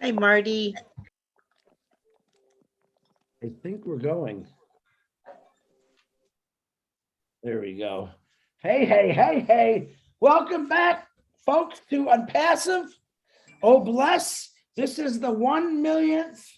Hi, Marty. I think we're going. There we go. Hey, hey, hey, hey. Welcome back, folks, to Onpassive. Oh, bless. This is the 1,000,000th,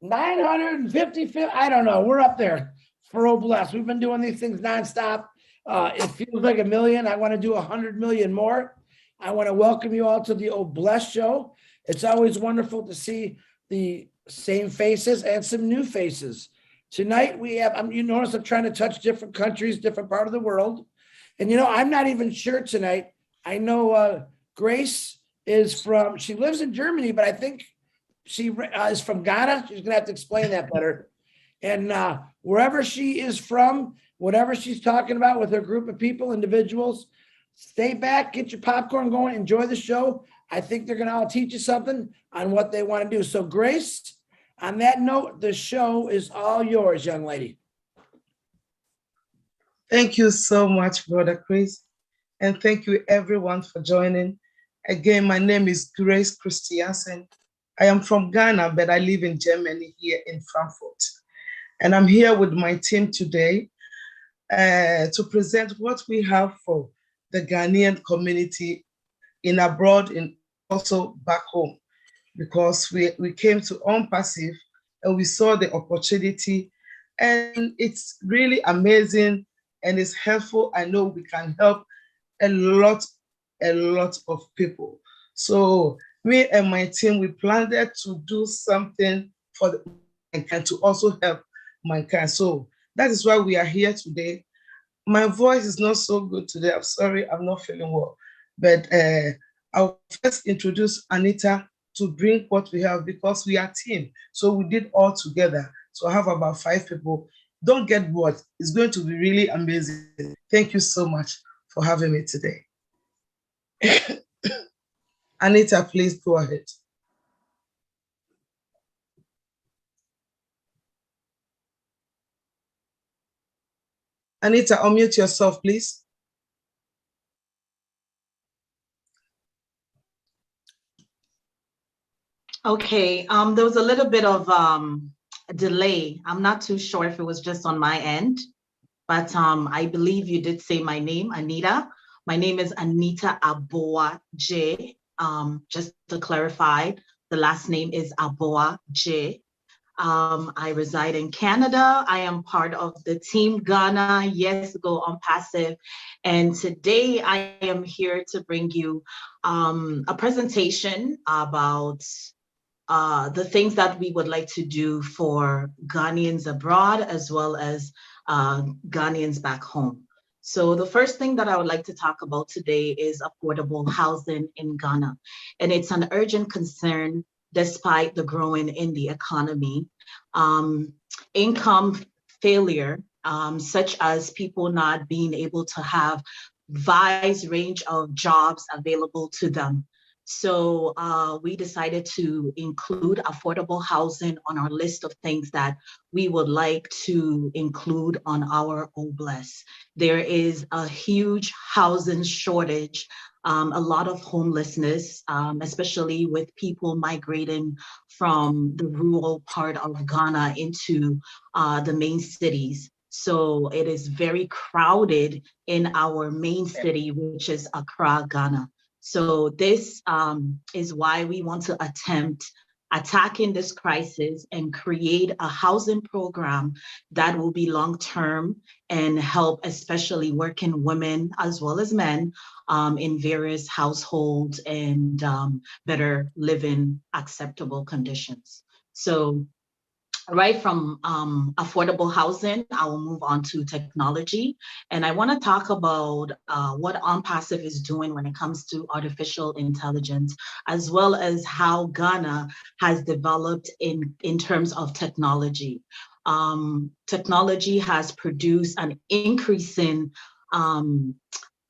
955th. I don't know. We're up there for Oh, bless. We've been doing these things nonstop. It feels like 1,000,000. I want to do 100 million more. I want to welcome you all to the Oh, bless show. It's always wonderful to see the same faces and some new faces. Tonight we have, you notice I'm trying to touch different countries, different part of the world. And I'm not even sure tonight. I know Grace is from, she lives in Germany, but I think she is from Ghana. She's gonna have to explain that better. And wherever she is from, whatever she's talking about with her group of people, individuals, stay back, get your popcorn going, enjoy the show. I think they're gonna all teach you something on what they want to do. So Grace, on that note, the show is all yours, young lady. Thank you so much, Brother Chris. And thank you everyone for joining. Again, my name is Grace Christiansen. I am from Ghana, but I live in Germany here in Frankfurt. And I'm here with my team today to present what we have for the Ghanaian community in abroad and also back home, because we came to Onpassive and we saw the opportunity, and it's really amazing and it's helpful. I know we can help a lot of people. So me and my team, we planned to do something for mankind, to also help mankind. So that is why we are here today. My voice is not so good today. I'm sorry, I'm not feeling well. But I'll first introduce Anita to bring what we have, because we are a team. So we did all together. So I have about 5 people. Don't get bored. It's going to be really amazing. Thank you so much for having me today. Anita, please go ahead. Anita, unmute yourself, please. Okay, there was a little bit of a delay. I'm not too sure if it was just on my end, but I believe you did say my name, Anita. My name is Anita Aboa J. Just to clarify, the last name is Aboa J. I reside in Canada. I am part of the Team Ghana Yes Go Onpassive. And today I am here to bring you a presentation about the things that we would like to do for Ghanaians abroad, as well as Ghanaians back home. So the first thing that I would like to talk about today is affordable housing in Ghana. And it's an urgent concern despite the growing in the economy. Income failure, such as people not being able to have wide range of jobs available to them. So we decided to include affordable housing on our list of things that we would like to include on our OBLESS. There is a huge housing shortage, a lot of homelessness, especially with people migrating from the rural part of Ghana into the main cities. So it is very crowded in our main city, which is Accra, Ghana. So this is why we want to attempt attacking this crisis and create a housing program that will be long-term and help especially working women as well as men in various households and better living acceptable conditions. So right from affordable housing, I will move on to technology. And I want to talk about what Onpassive is doing when it comes to artificial intelligence, as well as how Ghana has developed in terms of technology. Technology has produced an increase in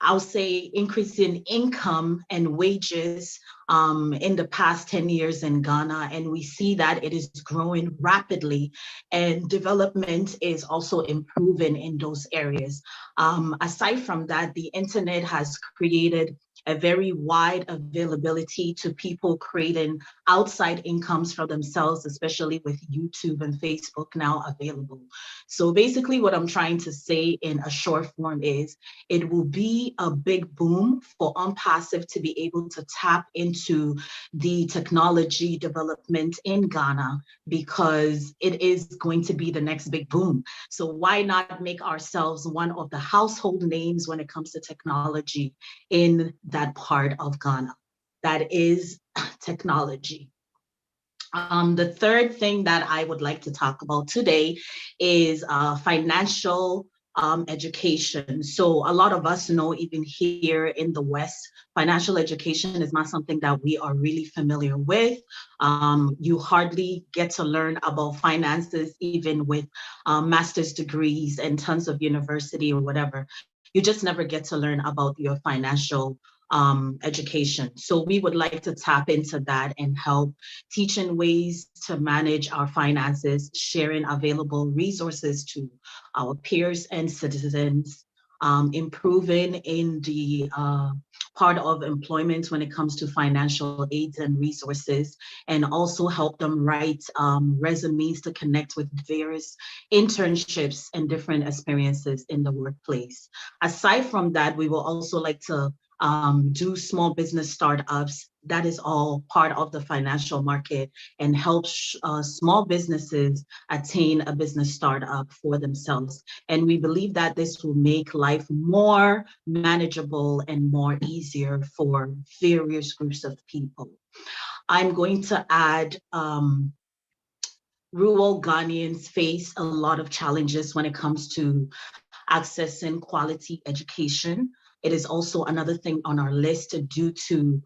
I'll say increase in income and wages in the past 10 years in Ghana. And we see that it is growing rapidly and development is also improving in those areas. Aside from that, the internet has created a very wide availability to people creating outside incomes for themselves, especially with YouTube and Facebook now available. So basically what I'm trying to say in a short form is it will be a big boom for Onpassive to be able to tap into the technology development in Ghana, because it is going to be the next big boom. So why not make ourselves one of the household names when it comes to technology in that part of Ghana? That is technology. The third thing that I would like to talk about today is financial education. So a lot of us know, even here in the West, financial education is not something that we are really familiar with. You hardly get to learn about finances, even with master's degrees and tons of university or whatever. You just never get to learn about your financial education. So we would like to tap into that and help teaching ways to manage our finances, sharing available resources to our peers and citizens, improving in the part of employment when it comes to financial aids and resources, and also help them write resumes to connect with various internships and different experiences in the workplace. Aside from that, we will also like to do small business startups. That is all part of the financial market, and help small businesses attain a business startup for themselves. And we believe that this will make life more manageable and more easier for various groups of people. I'm going to add rural Ghanaians face a lot of challenges when it comes to accessing quality education. It is also another thing on our list due to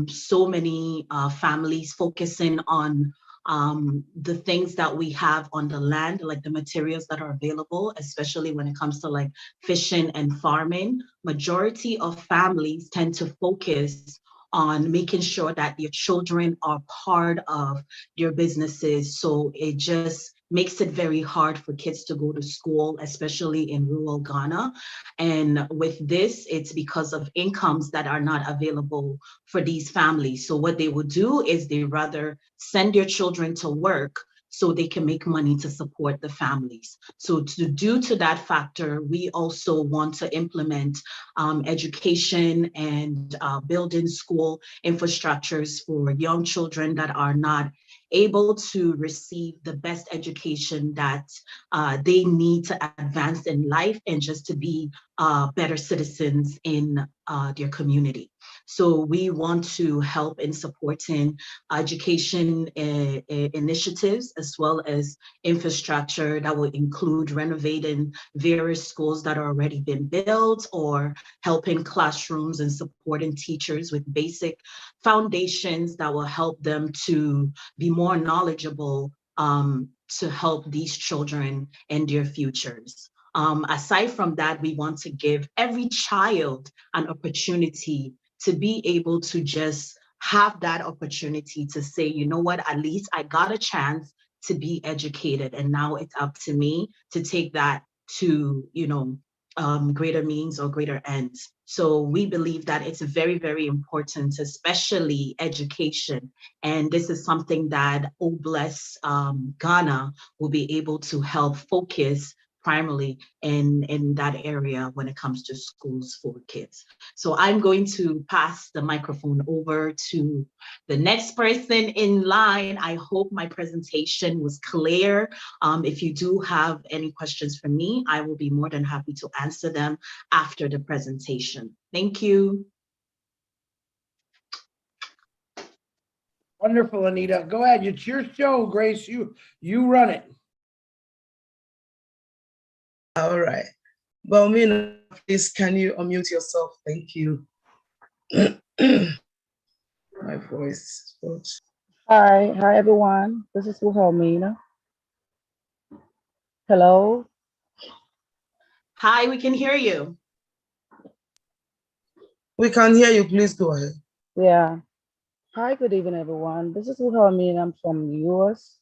so many families focusing on the things that we have on the land, like the materials that are available, especially when it comes to like fishing and farming. Majority of families tend to focus on making sure that their children are part of their businesses. So it just makes it very hard for kids to go to school, especially in rural Ghana. And with this, it's because of incomes that are not available for these families. So what they would do is they rather send their children to work so they can make money to support the families. So due to that factor, we also want to implement education and building school infrastructures for young children that are not able to receive the best education that they need to advance in life and just to be better citizens in their community. So we want to help in supporting education initiatives, as well as infrastructure that will include renovating various schools that are already been built, or helping classrooms and supporting teachers with basic foundations that will help them to be more knowledgeable to help these children and their futures. Aside from that, we want to give every child an opportunity to be able to just have that opportunity to say, you know what, at least I got a chance to be educated, and now it's up to me to take that to, you know, greater means or greater ends. So we believe that it's very, very important, especially education. And this is something that Bless Ghana will be able to help focus primarily in that area when it comes to schools for kids. So I'm going to pass the microphone over to the next person in line. I hope my presentation was clear. If you do have any questions for me, I will be more than happy to answer them after the presentation. Thank you. Wonderful, Anita. Go ahead. It's your show, Grace. You run it. All right. Balmina, please, can you unmute yourself? Thank you. My voice. Hi everyone. This is Wilhelmina. Hello. Hi, we can hear you. We can hear you. Please go ahead. Yeah. Hi, good evening, everyone. This is Wilhelmina. I'm from the US,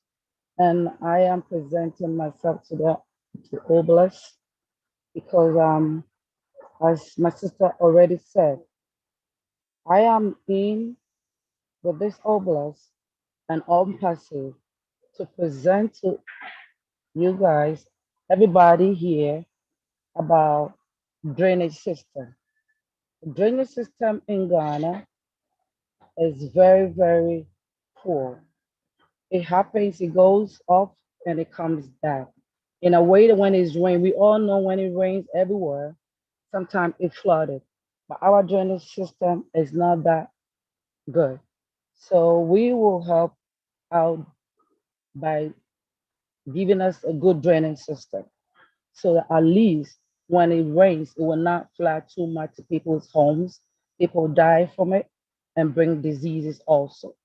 and I am presenting myself to Oblast because as my sister already said, I am in with this oblast and Onpassive to present to you guys, everybody here, about drainage system. The drainage system in Ghana is very, very poor. It happens, it goes up and it comes back. In a way that when it's rain, we all know when it rains everywhere, sometimes it flooded. But our drainage system is not that good. So we will help out by giving us a good drainage system. So that at least when it rains, it will not flood too much to people's homes. People die from it and bring diseases also.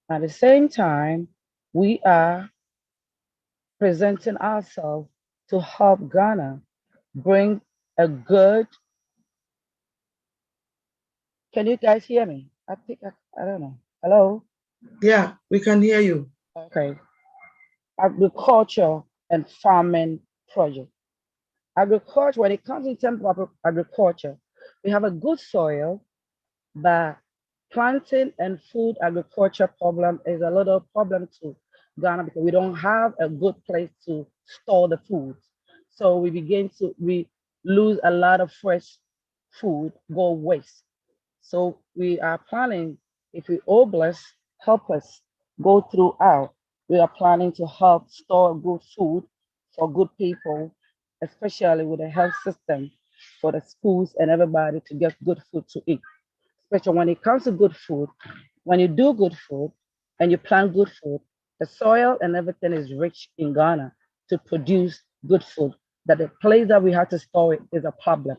At the same time, we are presenting ourselves to help Ghana bring a good. Can you guys hear me? I think I don't know. Hello? Yeah, we can hear you. Okay. Agriculture and farming project. Agriculture, when it comes in terms of agriculture, we have a good soil, but planting and food agriculture problem is a little problem to Ghana because we don't have a good place to store the food. So we lose a lot of fresh food, go waste. So we are planning, if we all bless, help us go throughout. We are planning to help store good food for good people, especially with the health system, for the schools and everybody to get good food to eat. Especially when it comes to good food, when you do good food and you plant good food, the soil and everything is rich in Ghana to produce good food. That the place that we have to store it is a problem.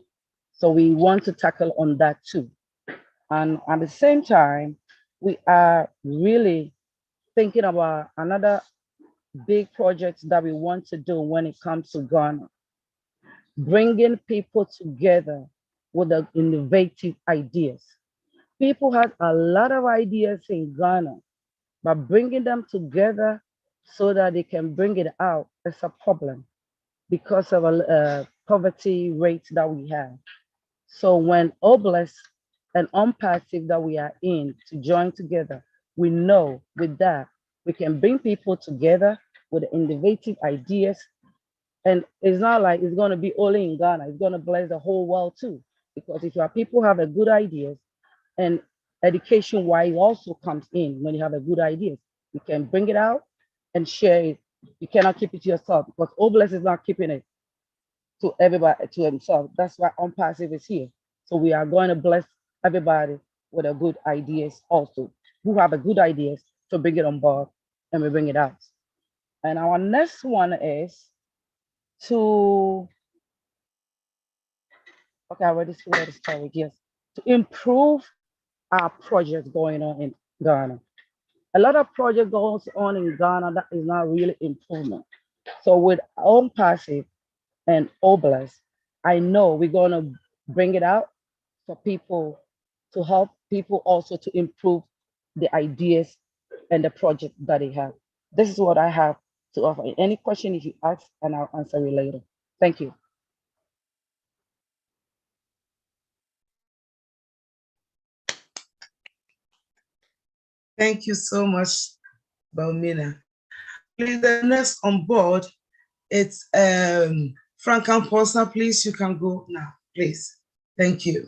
So we want to tackle on that too. And at the same time, we are really thinking about another big project that we want to do when it comes to Ghana, bringing people together with the innovative ideas. People have a lot of ideas in Ghana, but bringing them together so that they can bring it out is a problem because of a poverty rate that we have. So when Oblast and Onpassive that we are in to join together, we know with that we can bring people together with innovative ideas. And it's not like it's going to be only in Ghana, it's going to bless the whole world too. Because if your people have a good ideas and education wise also comes in when you have a good ideas, you can bring it out and share it. You cannot keep it to yourself because Oblast is not keeping it to everybody to himself. That's why Onpassive is here. So we are going to bless everybody with a good ideas also, who have a good ideas to bring it on board and we bring it out. And our next one is to, okay, I already see where the story, yes, to improve our projects going on in Ghana. A lot of project goes on in Ghana that is not really improvement. So with Onpassive and Oblast, I know we're gonna bring it out for people to help people also to improve the ideas and the project that they have. This is what I have to offer. Any question if you ask, and I'll answer you later. Thank you. Thank you so much, Baumina. Please, the next on board, it's Frank Amposa. Please, you can go now, please. Thank you.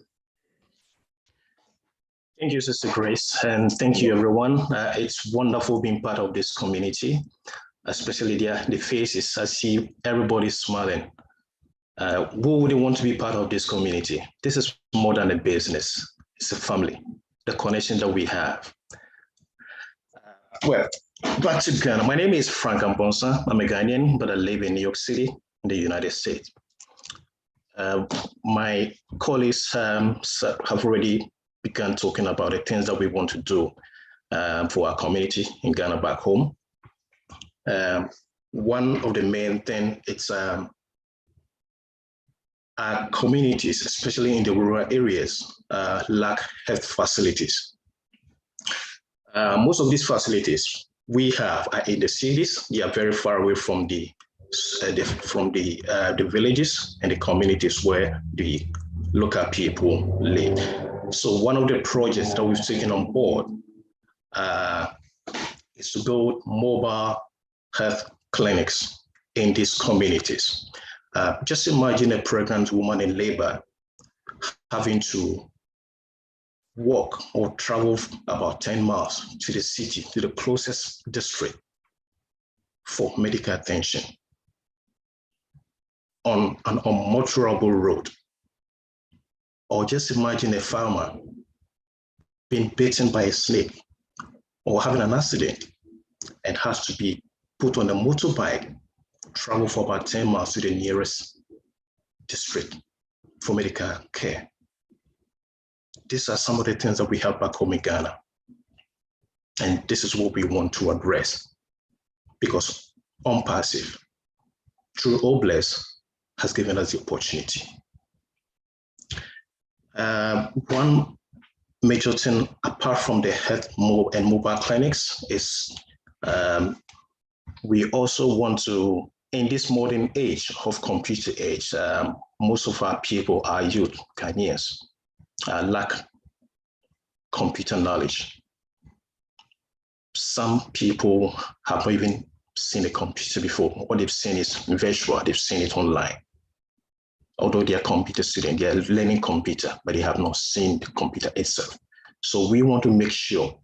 Thank you, Sister Grace, and thank you, everyone. It's wonderful being part of this community, especially the faces. I see everybody smiling. Who wouldn't want to be part of this community? This is more than a business. It's a family, the connection that we have. Well, back to Ghana. My name is Frank Amponsa. I'm a Ghanaian, but I live in New York City in the United States. My colleagues have already began talking about the things that we want to do for our community in Ghana back home. One of the main things, it's our communities, especially in the rural areas, lack health facilities. Most of these facilities we have are in the cities. They are very far away from the villages and the communities where the local people live. So one of the projects that we've taken on board is to build mobile health clinics in these communities. Just imagine a pregnant woman in labor having to walk or travel about 10 miles to the city, to the closest district for medical attention on an unmotorable road. Or just imagine a farmer being bitten by a snake or having an accident and has to be put on a motorbike, travel for about 10 miles to the nearest district for medical care. These are some of the things that we have back home in Ghana. And this is what we want to address, because Onpassive, through Obless, has given us the opportunity. One major thing, apart from the health and mobile clinics, is we also want to, in this modern age of computer age, most of our people, our youth, Ghanaians, lack computer knowledge. Some people have not even seen a computer before. What they've seen is virtual, they've seen it online. Although they are computer students, they are learning computer, but they have not seen the computer itself. So we want to make sure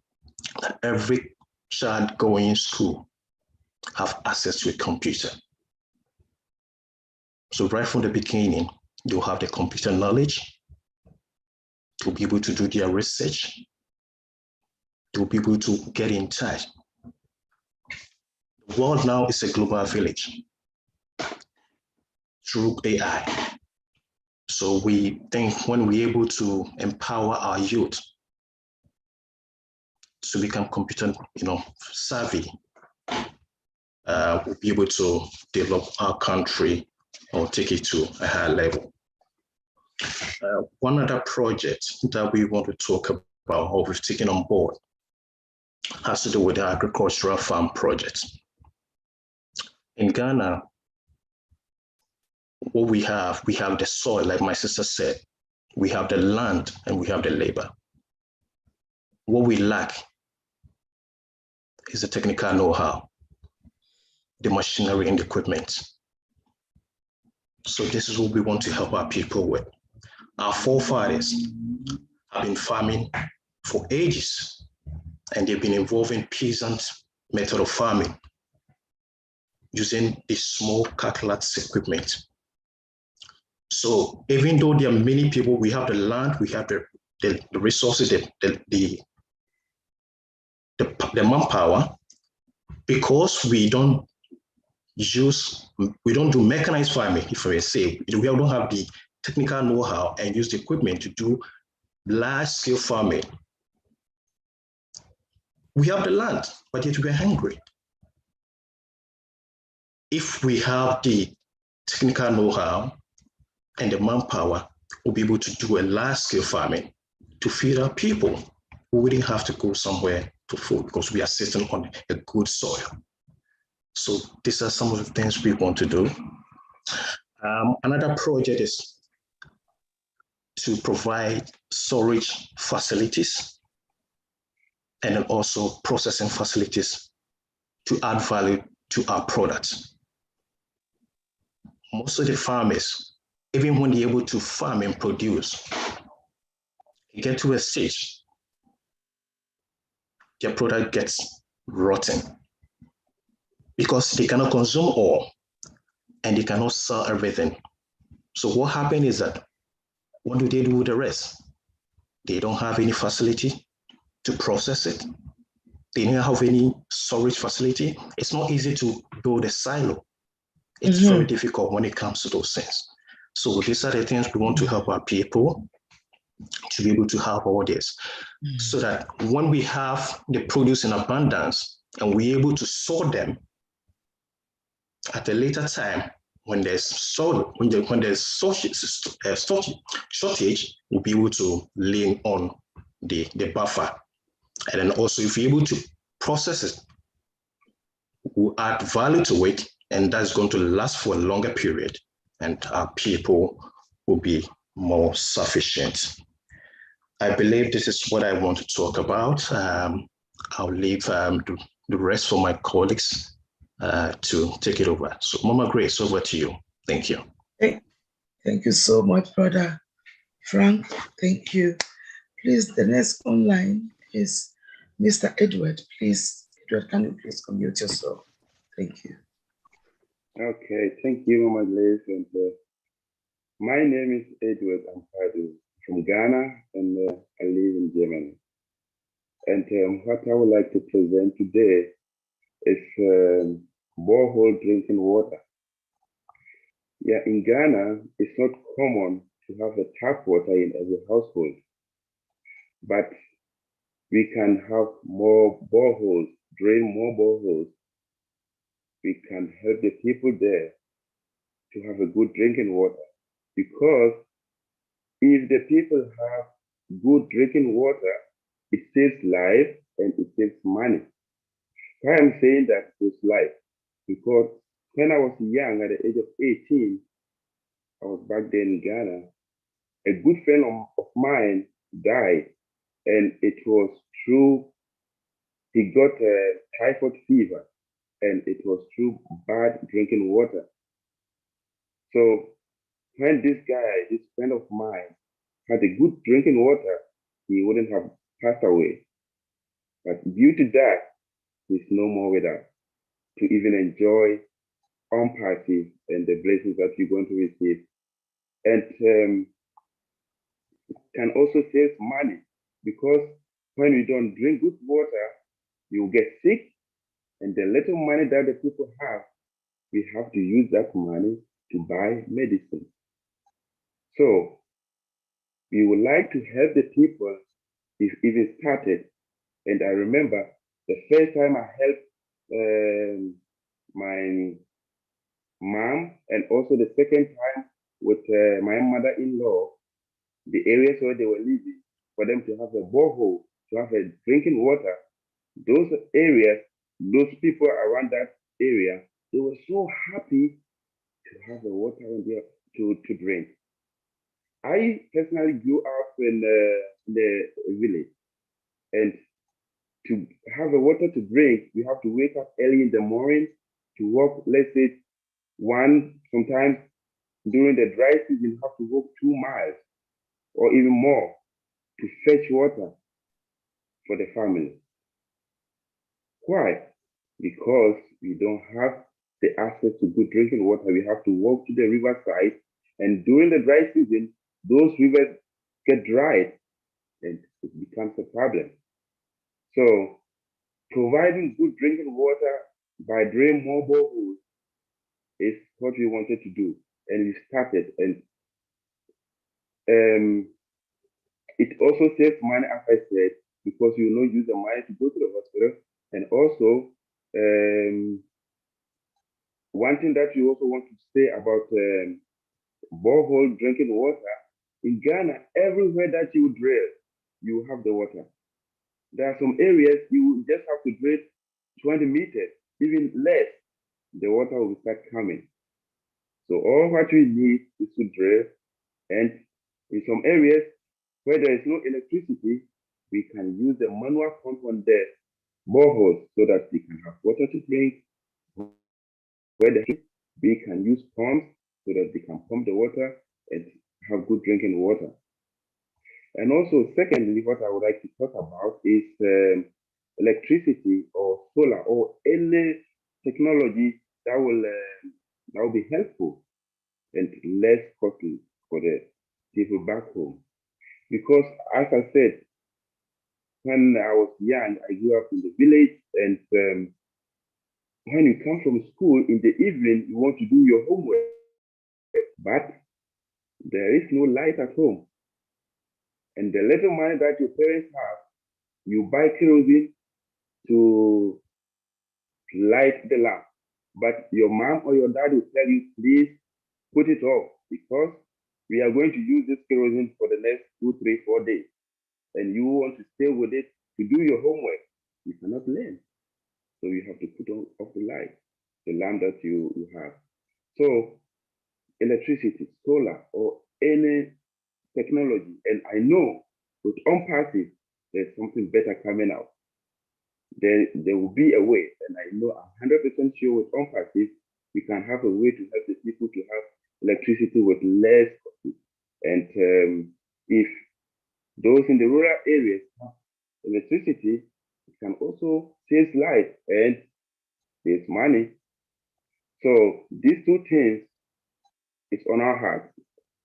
that every child going to school have access to a computer. So right from the beginning, they'll have the computer knowledge, they'll be able to do their research, they'll be able to get in touch. The world now is a global village through AI. So we think when we're able to empower our youth to become computer, savvy, we'll be able to develop our country or take it to a higher level. One other project that we want to talk about, or we've taken on board, has to do with the agricultural farm projects. In Ghana, what we have the soil, like my sister said, we have the land and we have the labor. What we lack is the technical know-how, the machinery and equipment. So this is what we want to help our people with. Our forefathers have been farming for ages, and they've been involved in peasant method of farming, using the small calculated equipment. So even though there are many people, we have the land, we have the resources, the manpower, because we don't do mechanized farming, if I may say. We don't have the technical know-how and use the equipment to do large-scale farming. We have the land, but yet we're hungry. If we have the technical know-how and the manpower, we'll be able to do a large-scale farming to feed our people. We wouldn't have to go somewhere for food because we are sitting on a good soil. So these are some of the things we want to do. Another project is to provide storage facilities and then also processing facilities to add value to our products. Most of the farmers, even when they're able to farm and produce, they get to a stage, their product gets rotten because they cannot consume all and they cannot sell everything. So what happened is that, what do they do with the rest? They don't have any facility to process it. They don't have any storage facility. It's not easy to build a silo. It's very difficult when it comes to those things. So these are the things we want to help our people to be able to have all this, so that when we have the produce in abundance and we're able to store them at a later time, when there's shortage, we'll be able to lean on the buffer. And then also, if you're able to process it, we'll add value to it, and that's going to last for a longer period, and our people will be more sufficient. I believe this is what I want to talk about. I'll leave the rest for my colleagues to take it over. So Mama Grace, over to you. Thank you. Thank you so much, Brother Frank. Thank you. Please, the next online is Mr. Edward. Please, Edward, can you please unmute yourself? Thank you. Okay, thank you, Mama Grace. And my name is Edward Ampadu from Ghana, and I live in Germany. And what I would like to present today is borehole drinking water. Yeah, in Ghana, it's not common to have a tap water in every household, but we can have more boreholes, drain more boreholes. We can help the people there to have a good drinking water, because if the people have good drinking water, it saves life and it saves money. Why I'm saying that it's life, because when I was young, at the age of 18, I was back then in Ghana, a good friend of mine died, and it was through, he got a typhoid fever, and it was through bad drinking water. So when this guy, this friend of mine, had a good drinking water, he wouldn't have passed away. But due to that, he's no more with us to even enjoy Onpassive and the blessings that you're going to receive. And can also save money, because when you don't drink good water, you get sick, and the little money that the people have, we have to use that money to buy medicine. So we would like to help the people if it started. And I remember the first time I helped my mom, and also the second time with my mother-in-law, the areas where they were living, for them to have a borehole, to have a drinking water, those areas, those people around that area, they were so happy to have the water in there to drink. I personally grew up in the village, and to have the water to drink, you have to wake up early in the morning to walk, let's say, sometimes during the dry season, you have to walk 2 miles or even more to fetch water for the family. Why? Because we don't have the access to good drinking water. We have to walk to the riverside, and during the dry season, those rivers get dried, and it becomes a problem. So providing good drinking water by drilling more boreholes is what we wanted to do, and we started. And it also saves money, as I said, because you will not use the money to go to the hospital. And also, one thing that we also want to say about borehole drinking water, in Ghana, everywhere that you drill, you have the water. There are some areas you just have to drill 20 meters, even less, the water will start coming. So all what we need is to drill, and in some areas where there is no electricity, we can use the manual pump on the boreholes so that we can have water to drink. We can use pumps so that we can pump the water and have good drinking water. And also, secondly, what I would like to talk about is electricity or solar or any technology that will be helpful and less costly for the people back home. Because, as I said, when I was young, I grew up in the village, and when you come from school in the evening, you want to do your homework, but there is no light at home. And the little money that your parents have, you buy kerosene to light the lamp. But your mom or your dad will tell you, please put it off, because we are going to use this kerosene for the next 2, 3, 4 days. And you want to stay with it to do your homework. You cannot learn. So you have to put off the light, the lamp that you have. So electricity, solar, or any technology. And I know with Onpassive, there's something better coming out. There will be a way, and I know I'm 100% sure with Onpassive, we can have a way to help the people to have electricity with less cost. And if those in the rural areas have electricity, it can also save lives and save money. So these two things, it's on our heart,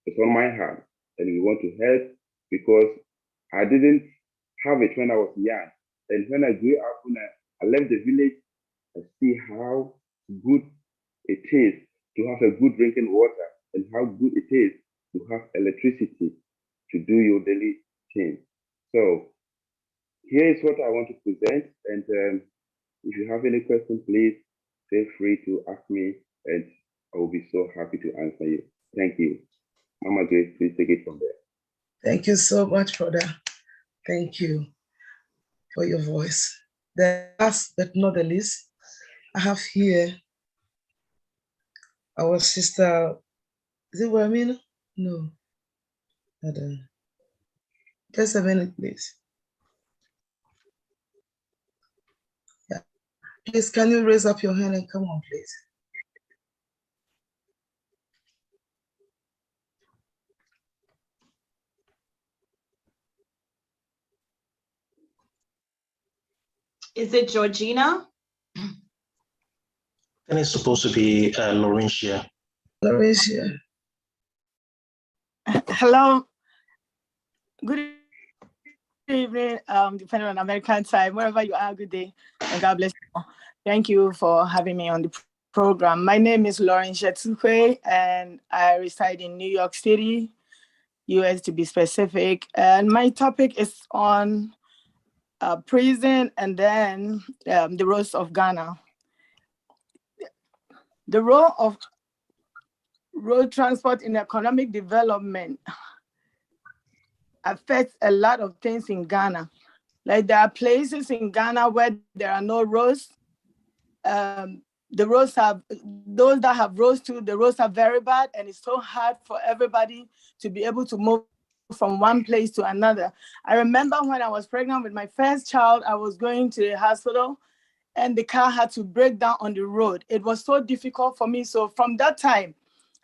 it's on my heart, and we want to help because I didn't have it when I was young. And when I grew up, when I left the village, I see how good it is to have a good drinking water and how good it is to have electricity to do your daily things. So here is what I want to present. And if you have any questions, please feel free to ask me, and I will be so happy to answer you. Thank you. Mama Grace, please take it from there. Thank you so much, brother. Thank you for your voice. The last but not the least, I have here our sister, is it Wamina? No, I don't. Just a minute, please. Yeah. Please, can you raise up your hand and come on, please? Is it Georgina? And it's supposed to be Laurentia. Laurentia. Hello. Good evening, depending on American time, wherever you are, good day, and God bless you. Thank you for having me on the program. My name is Laurentia Tsukwe, and I reside in New York City, US to be specific. And my topic is on prison and then the roles of Ghana. The role of road transport in economic development affects a lot of things in Ghana. Like there are places in Ghana where there are no roads. The roads have, those that have roads too, the roads are very bad, and it's so hard for everybody to be able to move from one place to another. I remember when I was pregnant with my first child, I was going to the hospital and the car had to break down on the road. It was so difficult for me. So from that time,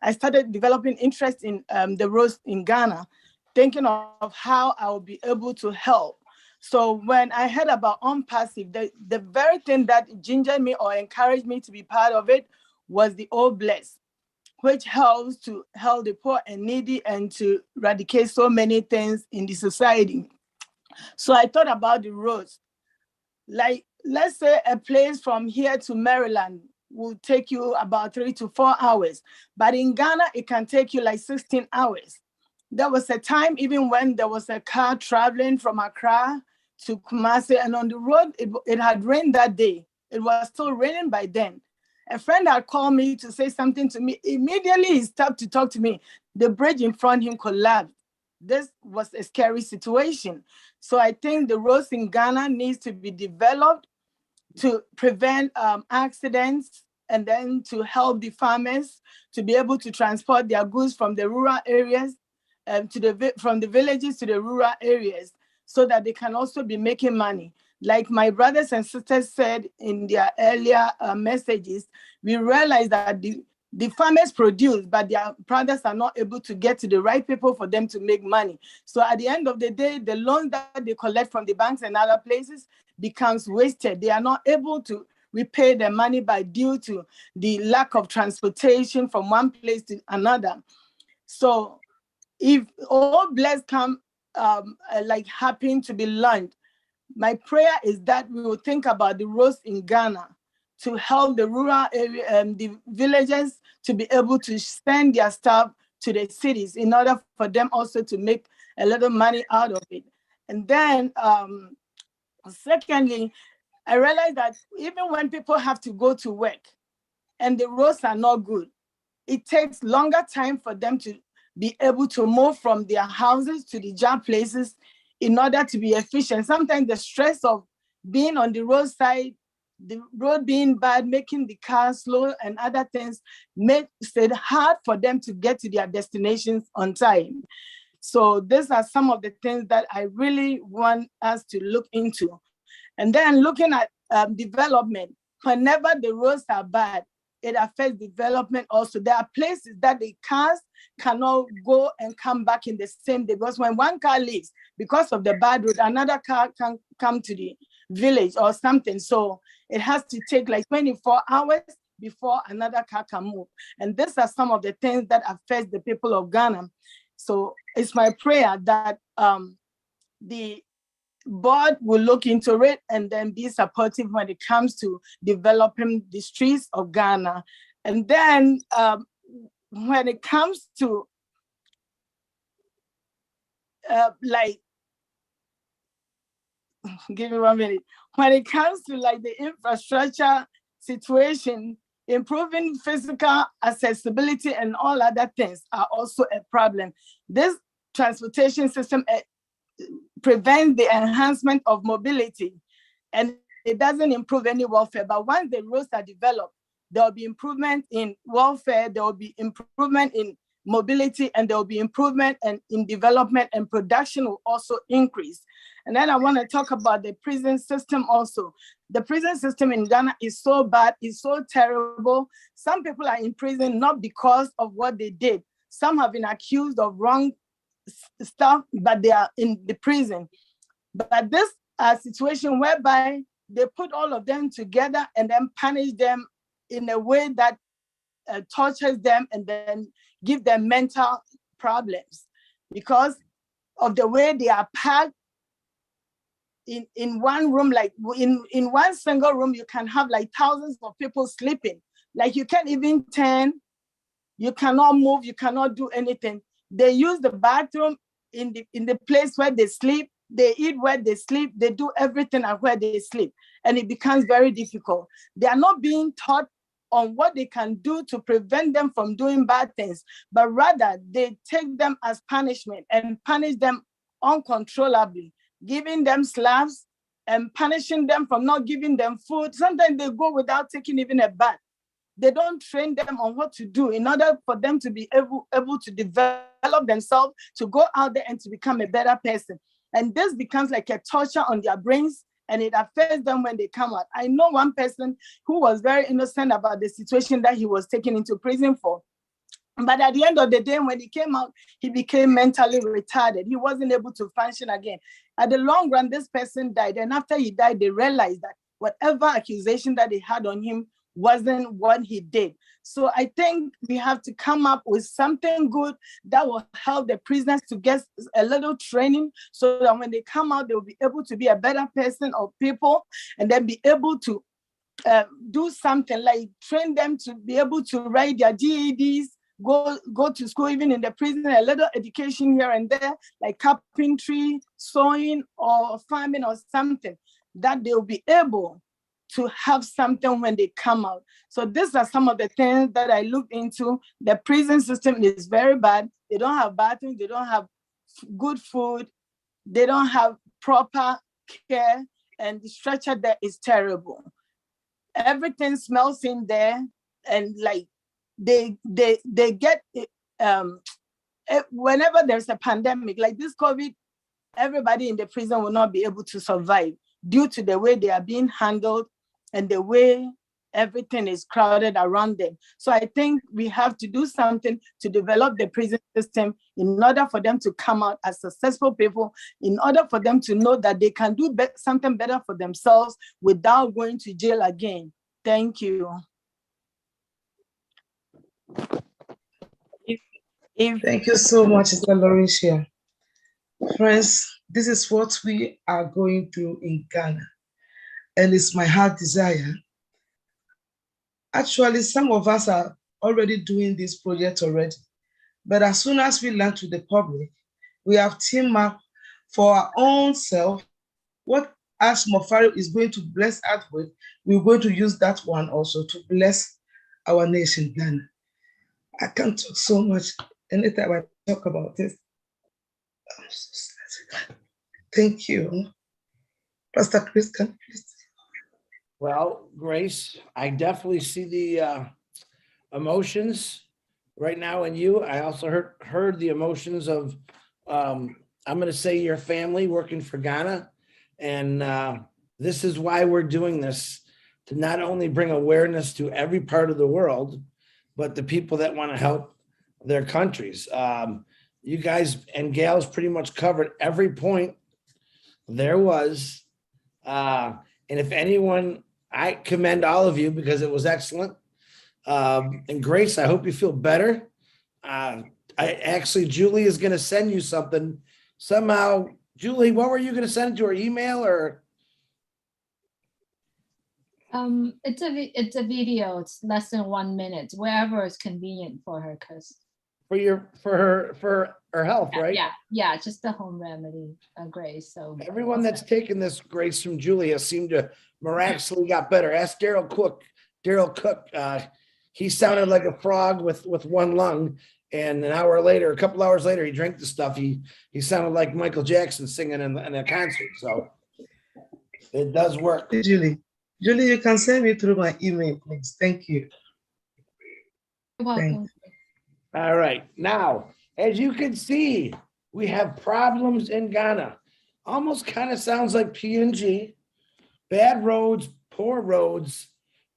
I started developing interest in the roads in Ghana, thinking of how I would be able to help. So when I heard about Onpassive, the very thing that gingered me or encouraged me to be part of it was the Old Bless, which helps to help the poor and needy and to eradicate so many things in the society. So I thought about the roads. Like, let's say a place from here to Maryland will take you about 3 to 4 hours. But in Ghana, it can take you like 16 hours. There was a time even when there was a car traveling from Accra to Kumasi, and on the road, it had rained that day. It was still raining by then. A friend had called me to say something to me. Immediately, he stopped to talk to me. The bridge in front of him collapsed. This was a scary situation. So I think the roads in Ghana needs to be developed to prevent accidents, and then to help the farmers to be able to transport their goods from the rural areas from the villages to the rural areas, so that they can also be making money. Like my brothers and sisters said in their earlier messages, we realize that the farmers produce, but their products are not able to get to the right people for them to make money. So at the end of the day, the loans that they collect from the banks and other places becomes wasted. They are not able to repay their money due to the lack of transportation from one place to another. So if all bless come like happen to be launched, my prayer is that we will think about the roads in Ghana to help the rural area and the villages to be able to send their stuff to the cities in order for them also to make a little money out of it. And then secondly, I realized that even when people have to go to work and the roads are not good, it takes longer time for them to be able to move from their houses to the job places in order to be efficient. Sometimes the stress of being on the roadside, the road being bad, making the car slow and other things makes it hard for them to get to their destinations on time. So these are some of the things that I really want us to look into. And then looking at development, whenever the roads are bad, it affects development also. There are places that the cars cannot go and come back in the same day, because when one car leaves, because of the bad road, another car can come to the village or something. So it has to take like 24 hours before another car can move. And these are some of the things that affect the people of Ghana. So it's my prayer that the board will look into it and then be supportive when it comes to developing the streets of Ghana. And then when it comes to like, give me 1 minute. When it comes to like the infrastructure situation, improving physical accessibility and all other things are also a problem. This transportation system prevents the enhancement of mobility, and it doesn't improve any welfare. But once the roads are developed, there will be improvement in welfare, there will be improvement in mobility, and there will be improvement in development, and production will also increase. And then I want to talk about the prison system also. The prison system in Ghana is so bad, it's so terrible. Some people are in prison not because of what they did. Some have been accused of wrong stuff, but they are in the prison. But this situation whereby they put all of them together and then punish them in a way that tortures them and then give them mental problems because of the way they are packed in one room. Like in one single room, you can have like thousands of people sleeping. Like you can't even turn, you cannot move, you cannot do anything. They use the bathroom in the place where they sleep. They eat where they sleep. They do everything at where they sleep. And it becomes very difficult. They are not being taught on what they can do to prevent them from doing bad things, but rather they take them as punishment and punish them uncontrollably, giving them slaps and punishing them from not giving them food. Sometimes they go without taking even a bath. They don't train them on what to do in order for them to be able to develop themselves, to go out there and to become a better person. And this becomes like a torture on their brains, and it affects them when they come out. I know one person who was very innocent about the situation that he was taken into prison for. But at the end of the day, when he came out, he became mentally retarded. He wasn't able to function again. At the long run, this person died. And after he died, they realized that whatever accusation that they had on him wasn't what he did. So I think we have to come up with something good that will help the prisoners to get a little training so that when they come out, they will be able to be a better person or people, and then be able to do something like train them to be able to write their GEDs, go to school, even in the prison, a little education here and there, like carpentry, sewing, or farming or something, that they'll be able to have something when they come out. So these are some of the things that I looked into. The prison system is very bad. They don't have bathrooms, they don't have good food, they don't have proper care, and the structure there is terrible. Everything smells in there, and like they get whenever there's a pandemic like this COVID, everybody in the prison will not be able to survive due to the way they are being handled and the way everything is crowded around them. So I think we have to do something to develop the prison system in order for them to come out as successful people, in order for them to know that they can do something better for themselves without going to jail again. Thank you. Thank you so much, Sister Lauricia. Friends, this is what we are going through in Ghana, and it's my heart desire. Actually, some of us are already doing this project already, but as soon as we learn to the public, we have teamed up for our own self. What as Mofari is going to bless us with, we're going to use that one also to bless our nation, Ghana. I can't talk so much anytime I talk about this. I'm so sad. Thank you. Pastor Chris, can you please? Well, Grace, I definitely see the emotions right now in you. I also heard the emotions of I'm going to say your family working for Ghana. And this is why we're doing this, to not only bring awareness to every part of the world, but the people that want to help their countries. You guys and gals pretty much covered every point there was. And if anyone, I commend all of you because it was excellent. And Grace, I hope you feel better. Julie is going to send you something somehow. Julie, what were you going to send it to her, email or? It's a video. It's less than 1 minute, wherever is convenient for her, because For her health, right? yeah, just the home remedy, Grace. So everyone that's taken this, Grace, from Julia seemed to miraculously got better. Ask Daryl Cook. He sounded like a frog with one lung, and a couple hours later, he drank the stuff. He sounded like Michael Jackson singing in a concert. So it does work. Julie, you can send me through my email, please. Thank you. You're welcome. All right. Now, as you can see, we have problems in Ghana. Almost kind of sounds like PNG. Bad roads, poor roads,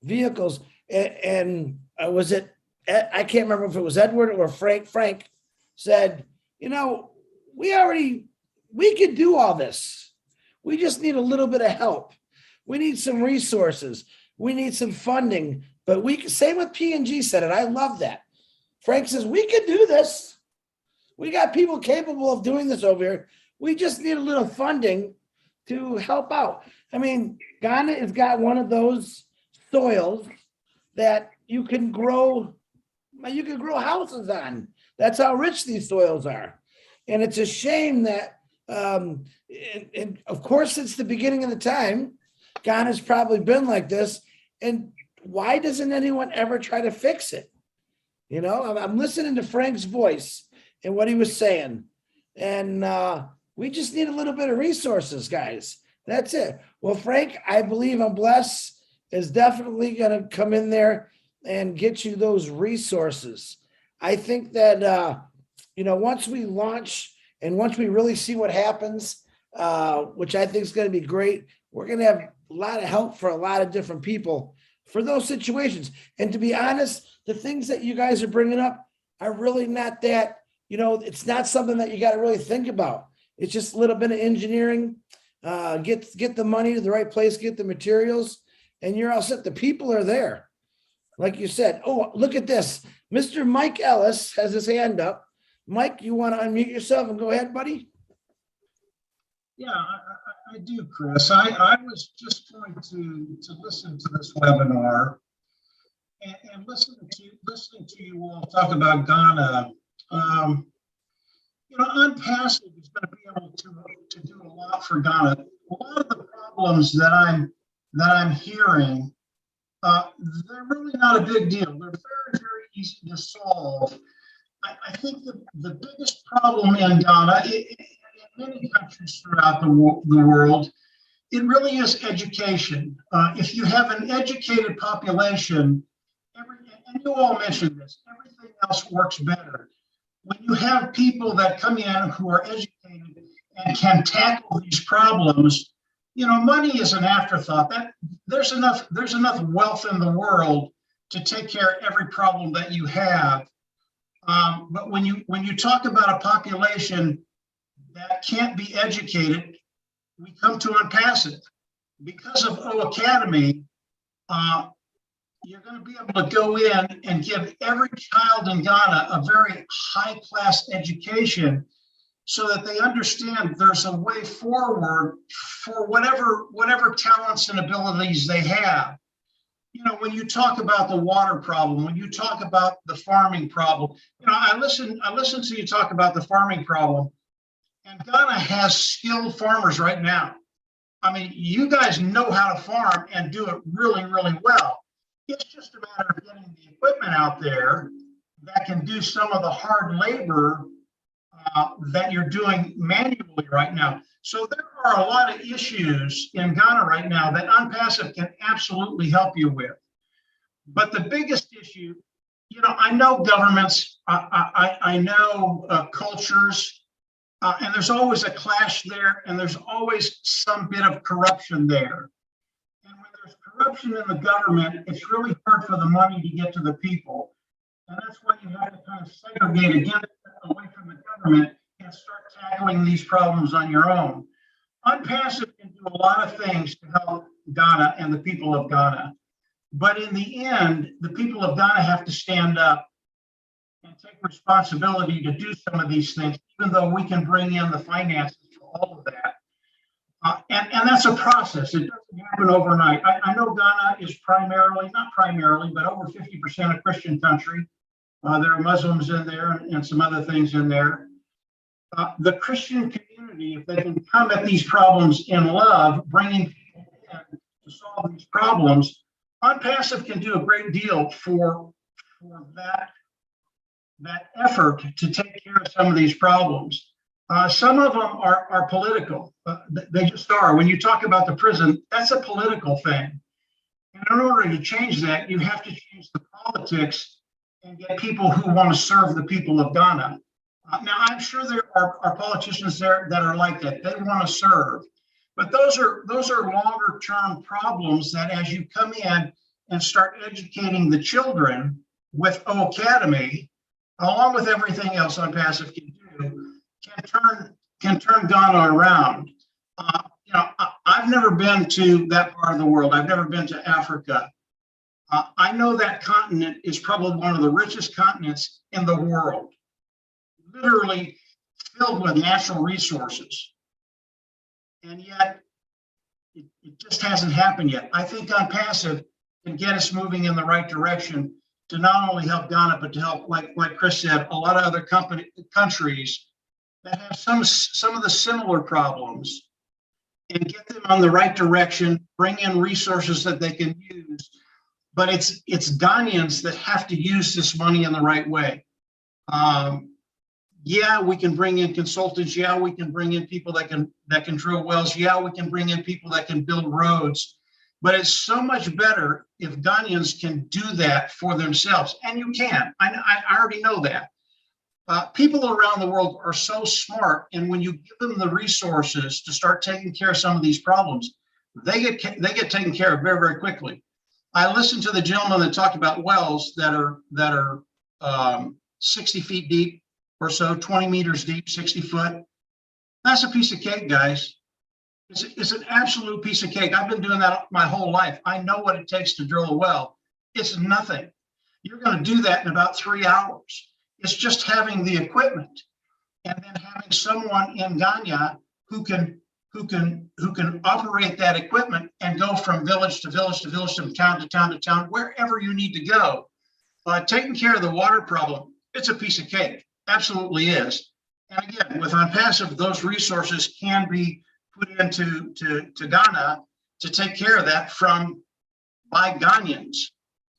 vehicles. And was it, I can't remember if it was Edward or Frank. Frank said, we could do all this. We just need a little bit of help. We need some resources. We need some funding. But same with PNG said it. I love that. Frank says, we could do this. We got people capable of doing this over here. We just need a little funding to help out. I mean, Ghana has got one of those soils that you can grow houses on. That's how rich these soils are. And it's a shame that, and of course, since the beginning of the time, Ghana's probably been like this. And why doesn't anyone ever try to fix it? I'm listening to Frank's voice and what he was saying. And we just need a little bit of resources, guys. That's it. Well, Frank, I believe Bless is definitely going to come in there and get you those resources. I think that, once we launch and once we really see what happens, which I think is going to be great, we're going to have a lot of help for a lot of different people for those situations. And to be honest, the things that you guys are bringing up are really not that, it's not something that you got to really think about. It's just a little bit of engineering, get the money to the right place, get the materials, and you're all set. The people are there. Like you said, oh, look at this. Mr. Mike Ellis has his hand up. Mike, you want to unmute yourself and go ahead, buddy? Yeah, I do, Chris. I was just going to listen to this webinar and listening to you all talk about Ghana. Onpassive is going to be able to do a lot for Ghana. A lot of the problems that I'm hearing, they're really not a big deal. They're very, very easy to solve. I think the biggest problem in Ghana, in many countries throughout the world, it really is education. If you have an educated population, and you all mentioned this, everything else works better. When you have people that come in who are educated and can tackle these problems, money is an afterthought. There's enough wealth in the world to take care of every problem that you have. But when you talk about a population that can't be educated, we come to Onpassive. Because of O Academy, you're going to be able to go in and give every child in Ghana a very high-class education so that they understand there's a way forward for whatever talents and abilities they have. When you talk about the water problem, when you talk about the farming problem, I listen to you talk about the farming problem, and Ghana has skilled farmers right now. I mean, you guys know how to farm and do it really, really well. It's just a matter of getting the equipment out there that can do some of the hard labor that you're doing manually right now. So there are a lot of issues in Ghana right now that Onpassive can absolutely help you with. But the biggest issue, I know governments, I know cultures, And there's always a clash there, and there's always some bit of corruption there. And when there's corruption in the government, it's really hard for the money to get to the people. And that's why you have to kind of segregate again away from the government and start tackling these problems on your own. Onpassive can do a lot of things to help Ghana and the people of Ghana. But in the end, the people of Ghana have to stand up and take responsibility to do some of these things, even though we can bring in the finances for all of that. And that's a process. It doesn't happen overnight. I know Ghana is primarily, not primarily, but over 50% a Christian country. There are Muslims in there and some other things in there. The Christian community, if they can come at these problems in love, bringing people in to solve these problems, Onpassive can do a great deal for that effort to take care of some of these problems. Some of them are political. They just are. When you talk about the prison, that's a political thing. And in order to change that, you have to change the politics and get people who want to serve the people of Ghana. Now, I'm sure there are politicians there that are like that. They want to serve. But those are longer term problems that as you come in and start educating the children with O Academy, along with everything else Onpassive can do, can turn Ghana around. I've never been to that part of the world. I've never been to Africa. I know that continent is probably one of the richest continents in the world, literally filled with natural resources. And yet, it just hasn't happened yet. I think Onpassive can get us moving in the right direction to not only help Ghana, but to help, like Chris said, a lot of other countries that have some of the similar problems, and get them on the right direction, bring in resources that they can use. But it's Ghanaians that have to use this money in the right way. Yeah, we can bring in consultants. Yeah, we can bring in people that can drill wells. Yeah, we can bring in people that can build roads. But it's so much better if Ghanaians can do that for themselves. And you can. I already know that. People around the world are so smart, and when you give them the resources to start taking care of some of these problems, they get taken care of very, very quickly. I listened to the gentleman that talked about wells that are 60 feet deep or so, 20 meters deep, 60 foot. That's a piece of cake, guys. It's an absolute piece of cake. I've been doing that my whole life. I know what it takes to drill a well. It's nothing. You're going to do that in about 3 hours. It's just having the equipment and then having someone in Ghana who can operate that equipment and go from village to village to village, from town to town to town, wherever you need to go. Taking care of the water problem, it's a piece of cake. Absolutely is. And again, with Onpassive, those resources can be put into Ghana to take care of that by Ghanaians.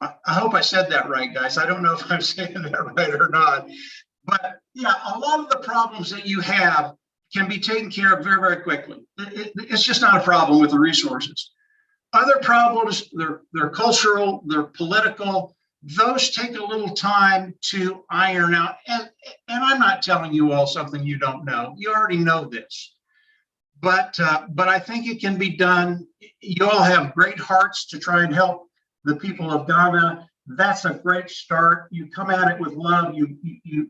I hope I said that right, guys. I don't know if I'm saying that right or not. But yeah, a lot of the problems that you have can be taken care of very, very quickly. It's just not a problem with the resources. Other problems, they're cultural, they're political. Those take a little time to iron out. And I'm not telling you all something you don't know. You already know this. But I think it can be done. You all have great hearts to try and help the people of Ghana. That's a great start. You come at it with love. You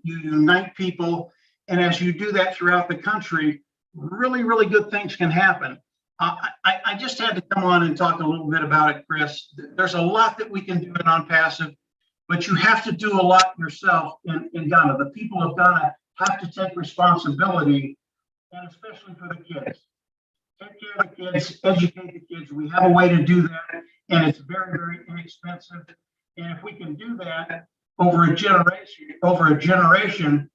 unite people. And as you do that throughout the country, really, really good things can happen. I just had to come on and talk a little bit about it, Chris. There's a lot that we can do in Onpassive, but you have to do a lot yourself in Ghana. The people of Ghana have to take responsibility, and especially for the kids. Take care of the kids, educate the kids. We have a way to do that, and it's very, very inexpensive. And if we can do that over a generation,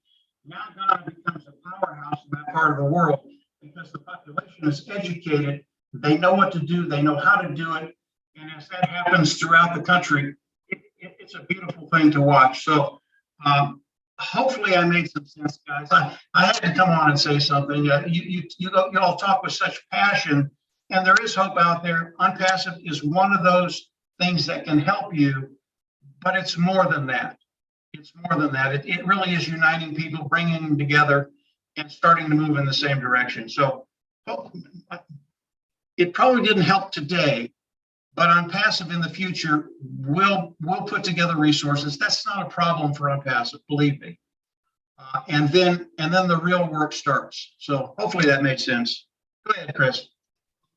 now Ghana becomes a powerhouse in that part of the world because the population is educated. They know what to do. They know how to do it. And as that happens throughout the country, it's a beautiful thing to watch. So hopefully I made some sense, guys. I had to come on and say something. You all talk with such passion, and there is hope out there. Onpassive is one of those things that can help you, but it's more than that. It's more than that. It really is uniting people, bringing them together, and starting to move in the same direction. So well, it probably didn't help today, but Onpassive in the future will put together resources. That's not a problem for Onpassive, believe me. And then the real work starts. So hopefully that made sense. Go ahead, Chris.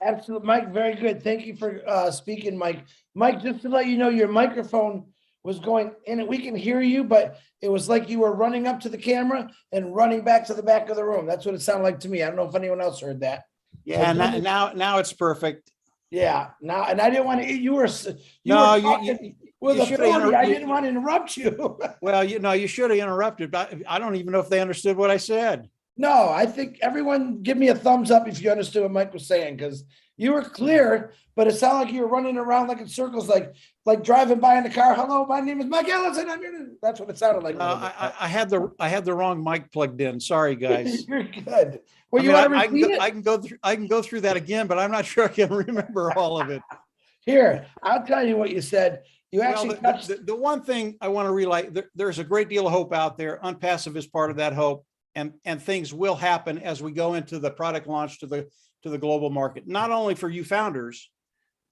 Absolutely, Mike, very good. Thank you for speaking, Mike. Mike, just to let you know, your microphone was going in and we can hear you, but it was like you were running up to the camera and running back to the back of the room. That's what it sounded like to me. I don't know if anyone else heard that. Yeah, now it's perfect. Yeah, now, and I didn't want to, you were No, talking with authority. I didn't want to interrupt you. Well, you should have interrupted, but I don't even know if they understood what I said. No, I think everyone give me a thumbs up if you understood what Mike was saying, because you were clear, but it sounded like you were running around like in circles, like driving by in the car. Hello, my name is Mike Ellison. That's what it sounded like. I had the wrong mic plugged in. Sorry, guys. You're good. Well, you want to repeat it? I can go through that again, but I'm not sure I can remember all of it. Here, I'll tell you what you said. You actually the one thing I want to relay, there's a great deal of hope out there. Onpassive is part of that hope, and things will happen as we go into the product launch to the global market, not only for you founders,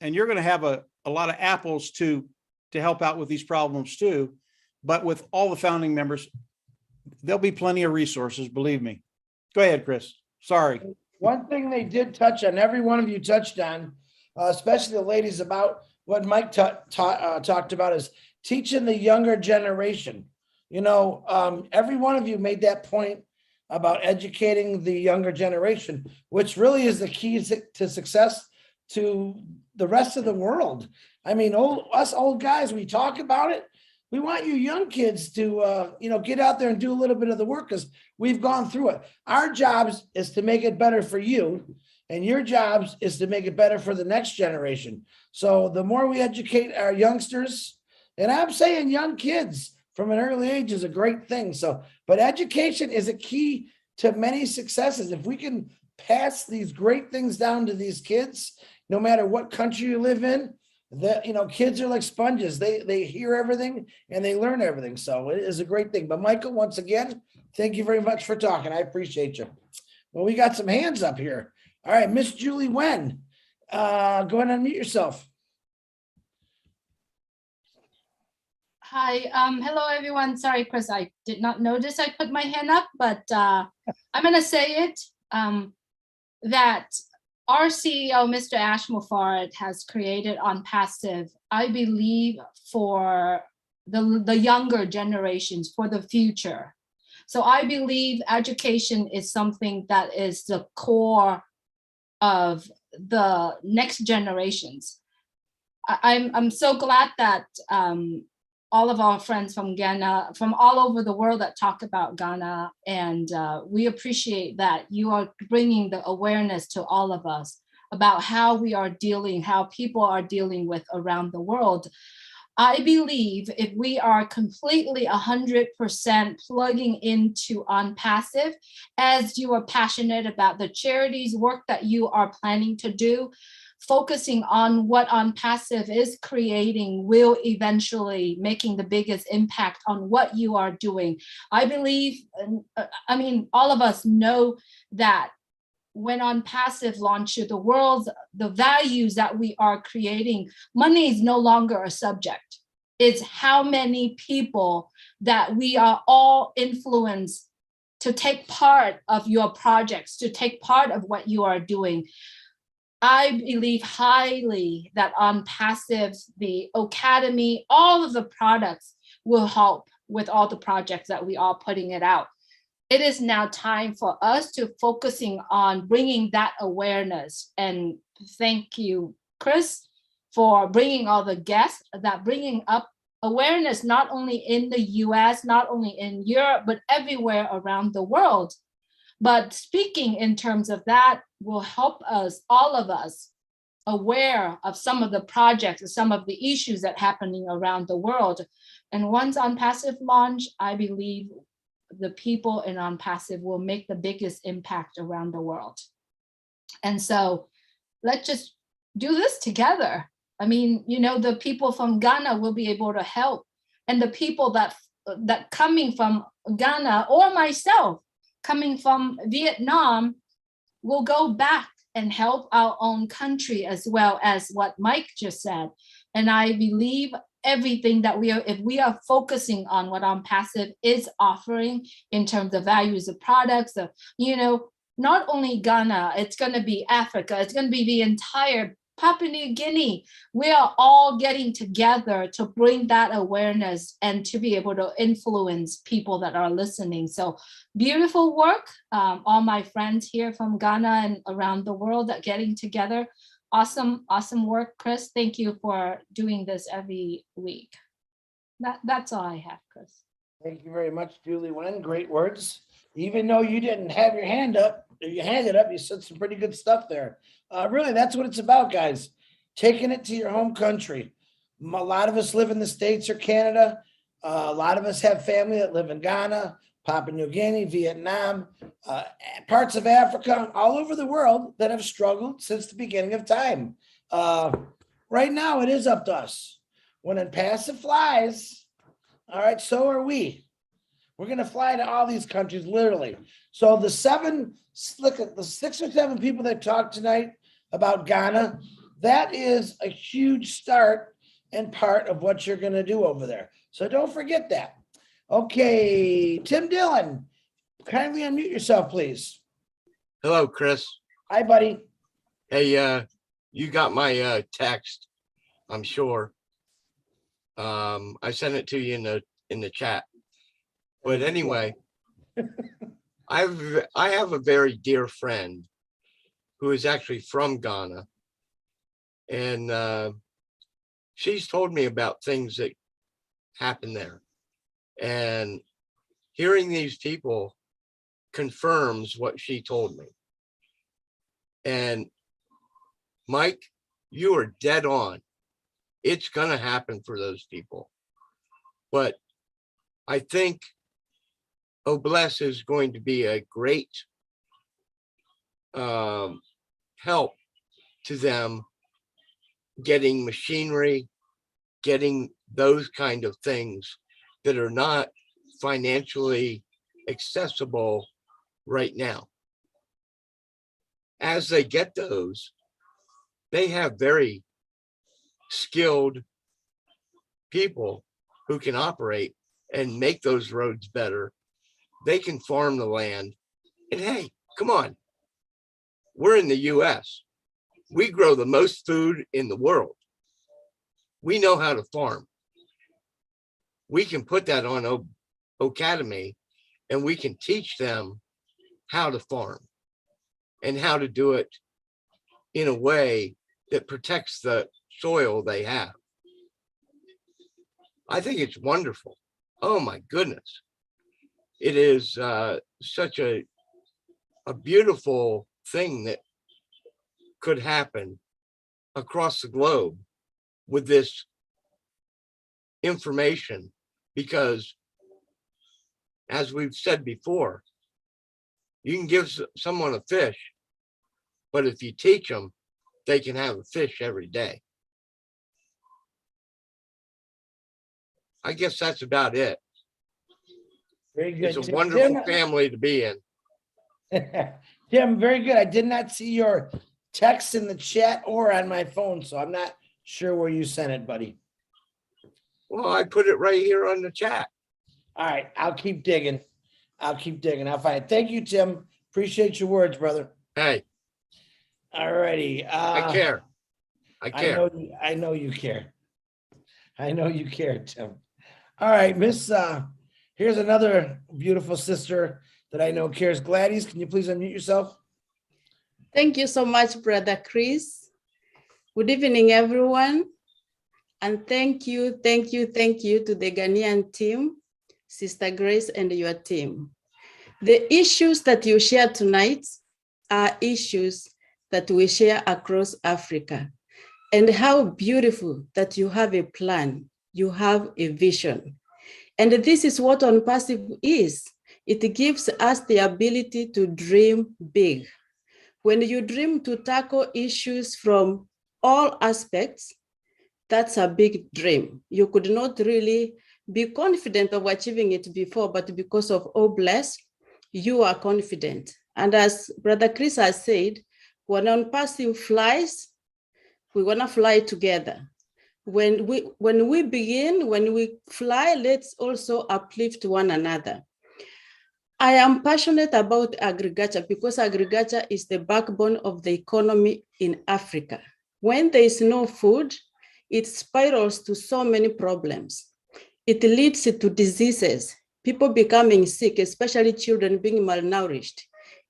and you're going to have a lot of apples to help out with these problems too, but with all the founding members, there'll be plenty of resources, believe me. Go ahead, Chris. Sorry. One thing they did touch on, every one of you touched on, especially the ladies, about what Mike talked about, is teaching the younger generation. You know, every one of you made that point about educating the younger generation, which really is the key to success to the rest of the world. I mean, us old guys, we talk about it. We want you young kids to, get out there and do a little bit of the work, because we've gone through it. Our jobs is to make it better for you, and your jobs is to make it better for the next generation. So the more we educate our youngsters, and I'm saying young kids from an early age is a great thing. So, but education is a key to many successes. If we can pass these great things down to these kids, no matter what country you live in, kids are like sponges. They hear everything and they learn everything. So it is a great thing. But Michael, once again, thank you very much for talking. I appreciate you. Well, we got some hands up here. All right, Miss Julie Wen, go ahead and unmute yourself. Hi, hello everyone. Sorry, Chris, I did not notice I put my hand up, but I'm gonna say it, that our CEO, Mr. Ash Mufarad, has created Onpassive, I believe, for the younger generations, for the future. So I believe education is something that is the core of the next generations. I'm so glad that all of our friends from Ghana, from all over the world, that talk about Ghana, and we appreciate that you are bringing the awareness to all of us about how we are dealing, how people are dealing with around the world. I believe if we are completely 100% plugging into Onpassive, as you are passionate about the charities work that you are planning to do, focusing on what Onpassive is creating will eventually making the biggest impact on what you are doing. I believe, I mean, all of us know that when Onpassive launches the world, the values that we are creating, money is no longer a subject. It's how many people that we are all influenced to take part of your projects, to take part of what you are doing. I believe highly that Onpassive, the Academy, all of the products will help with all the projects that we are putting it out. It is now time for us to focusing on bringing that awareness. And thank you, Chris, for bringing all the guests, that bringing up awareness, not only in the US, not only in Europe, but everywhere around the world. But speaking in terms of that will help us, all of us, aware of some of the projects and some of the issues that are happening around the world. And once Onpassive launch, I believe the people in Onpassive will make the biggest impact around the world. And so let's just do this together. I mean, the people from Ghana will be able to help. And the people that coming from Ghana, or myself, coming from Vietnam will go back and help our own country, as well as what Mike just said. And I believe everything that if we are focusing on what Onpassive is offering in terms of values of products, of, not only Ghana, it's going to be Africa, it's going to be the entire Papua New Guinea. We are all getting together to bring that awareness and to be able to influence people that are listening. So beautiful work. All my friends here from Ghana and around the world that getting together. Awesome work, Chris. Thank you for doing this every week. That's all I have, Chris. Thank you very much, Julie Wen. Great words. Even though you didn't have your hand up, you handed up, you said some pretty good stuff there. Really, that's what it's about, guys. Taking it to your home country. A lot of us live in the States or Canada. A lot of us have family that live in Ghana, Papua New Guinea, Vietnam, parts of Africa, all over the world that have struggled since the beginning of time. Right now, it is up to us. When Onpassive flies, all right, so are we. We're going to fly to all these countries, literally. So the 6 or 7 people that talked tonight about Ghana, that is a huge start and part of what you're going to do over there. So don't forget that. Okay, Tim Dillon, kindly unmute yourself, please. Hello, Chris. Hi, buddy. Hey, you got my text, I'm sure. I sent it to you in the chat. But anyway, I have a very dear friend who is actually from Ghana, and she's told me about things that happen there. And hearing these people confirms what she told me. And Mike, you are dead on. It's going to happen for those people. But I think Obless is going to be a great help to them getting machinery, getting those kind of things that are not financially accessible right now. As they get those, they have very skilled people who can operate and make those roads better. They can farm the land. And hey, come on. We're in the US. We grow the most food in the world. We know how to farm. We can put that on Academy and we can teach them how to farm and how to do it in a way that protects the soil they have. I think it's wonderful. Oh my goodness. It is such a beautiful thing that could happen across the globe with this information, because as we've said before, you can give someone a fish, but if you teach them, they can have a fish every day. I guess that's about it. Very good. It's a wonderful family to be in. Tim, very good. I did not see your text in the chat or on my phone, so I'm not sure where you sent it, buddy. Well, I put it right here on the chat. All right, I'll keep digging. I'll find it. Thank you, Tim. Appreciate your words, brother. Hey. All righty. I care. I care. I know you care. I know you care, Tim. All right, Miss, here's another beautiful sister that I know cares. Gladys, can you please unmute yourself? Thank you so much, Brother Chris. Good evening, everyone. And thank you to the Ghanaian team, Sister Grace and your team. The issues that you share tonight are issues that we share across Africa. And how beautiful that you have a plan, you have a vision. And this is what Onpassive is. It gives us the ability to dream big. When you dream to tackle issues from all aspects, that's a big dream. You could not really be confident of achieving it before, but because of Obless, you are confident. And as Brother Chris has said, when Onpassive flies, we want to fly together. When we begin, when we fly, let's also uplift one another. I am passionate about agriculture because agriculture is the backbone of the economy in Africa. When there is no food, it spirals to so many problems. It leads to diseases, people becoming sick, especially children being malnourished.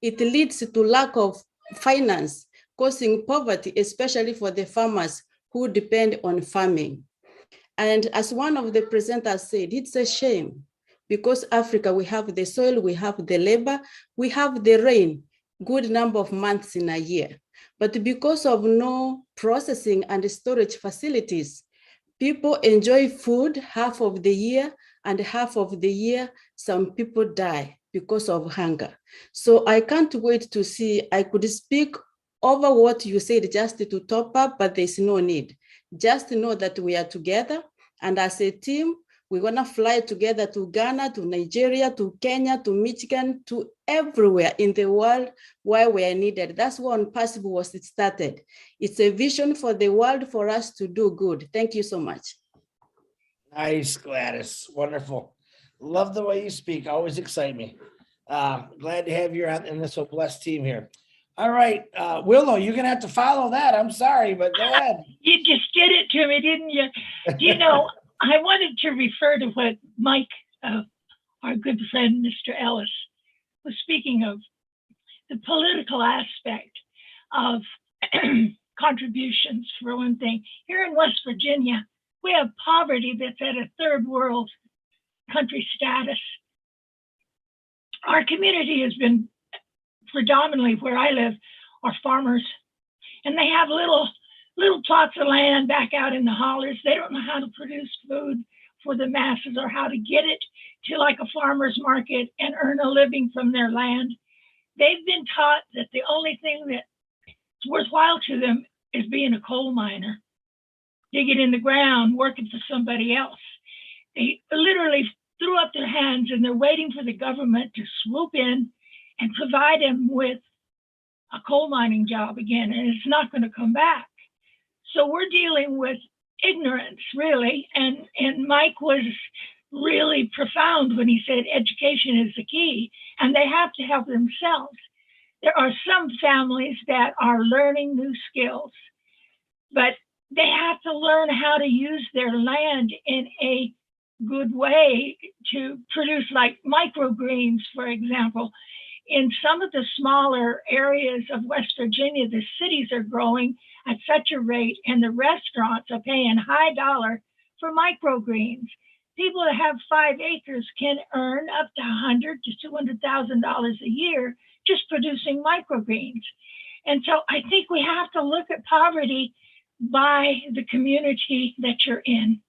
It leads to lack of finance, causing poverty, especially for the farmers who depend on farming. And as one of the presenters said, it's a shame because Africa, we have the soil, we have the labor, we have the rain, good number of months in a year. But because of no processing and storage facilities, people enjoy food half of the year, and half of the year, some people die because of hunger. So I can't wait to see, I could speak over what you said just to top up, but there's no need. Just know that we are together, and as a team, we're gonna fly together to Ghana, to Nigeria, to Kenya, to Michigan, to everywhere in the world where we are needed. That's why Onpassive was started. It's a vision for the world for us to do good. Thank you so much. Nice, Gladys. Wonderful. Love the way you speak. Always excite me. Glad to have you in this whole blessed team here. All right, Willow, you're going to have to follow that. I'm sorry, but go ahead. You just did it to me, didn't you? You know, I wanted to refer to what Mike, our good friend, Mr. Ellis, was speaking of, the political aspect of contributions, for one thing. Here in West Virginia, we have poverty that's at a third world country status. Our community has been predominantly, where I live, are farmers, and they have little plots of land back out in the hollers. They don't know how to produce food for the masses or how to get it to like a farmer's market and earn a living from their land. They've been taught that the only thing that's worthwhile to them is being a coal miner, digging in the ground, working for somebody else. They literally threw up their hands and they're waiting for the government to swoop in and provide them with a coal mining job again, and it's not going to come back. So we're dealing with ignorance, really, and Mike was really profound when he said education is the key, and they have to help themselves. There are some families that are learning new skills, but they have to learn how to use their land in a good way to produce, like microgreens, for example. In some of the smaller areas of West Virginia, the cities are growing at such a rate, and the restaurants are paying high dollar for microgreens. People that have 5 acres can earn up to $100,000 to $200,000 a year just producing microgreens. And so I think we have to look at poverty by the community that you're in.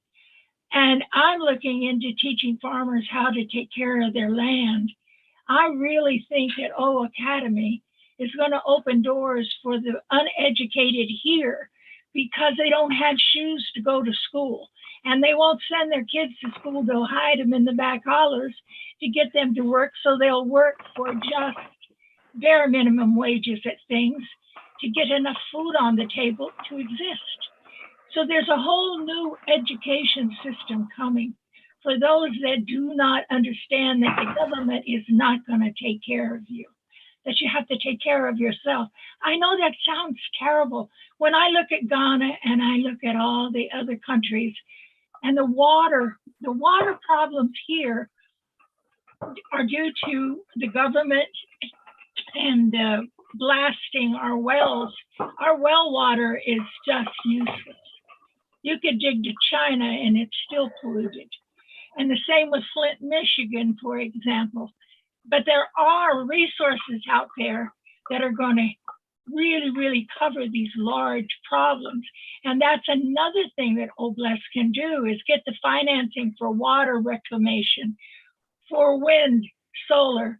And I'm looking into teaching farmers how to take care of their land. I really think that O Academy is going to open doors for the uneducated here because they don't have shoes to go to school, and they won't send their kids to school. They'll hide them in the back hollers to get them to work, so they'll work for just bare minimum wages at things to get enough food on the table to exist. So there's a whole new education system coming for those that do not understand that the government is not going to take care of you, that you have to take care of yourself. I know that sounds terrible. When I look at Ghana and I look at all the other countries and the water problems here are due to the government and blasting our wells. Our well water is just useless. You could dig to China and it's still polluted. And the same with Flint, Michigan, for example. But there are resources out there that are going to really, really cover these large problems. And that's another thing that OBLES can do, is get the financing for water reclamation, for wind, solar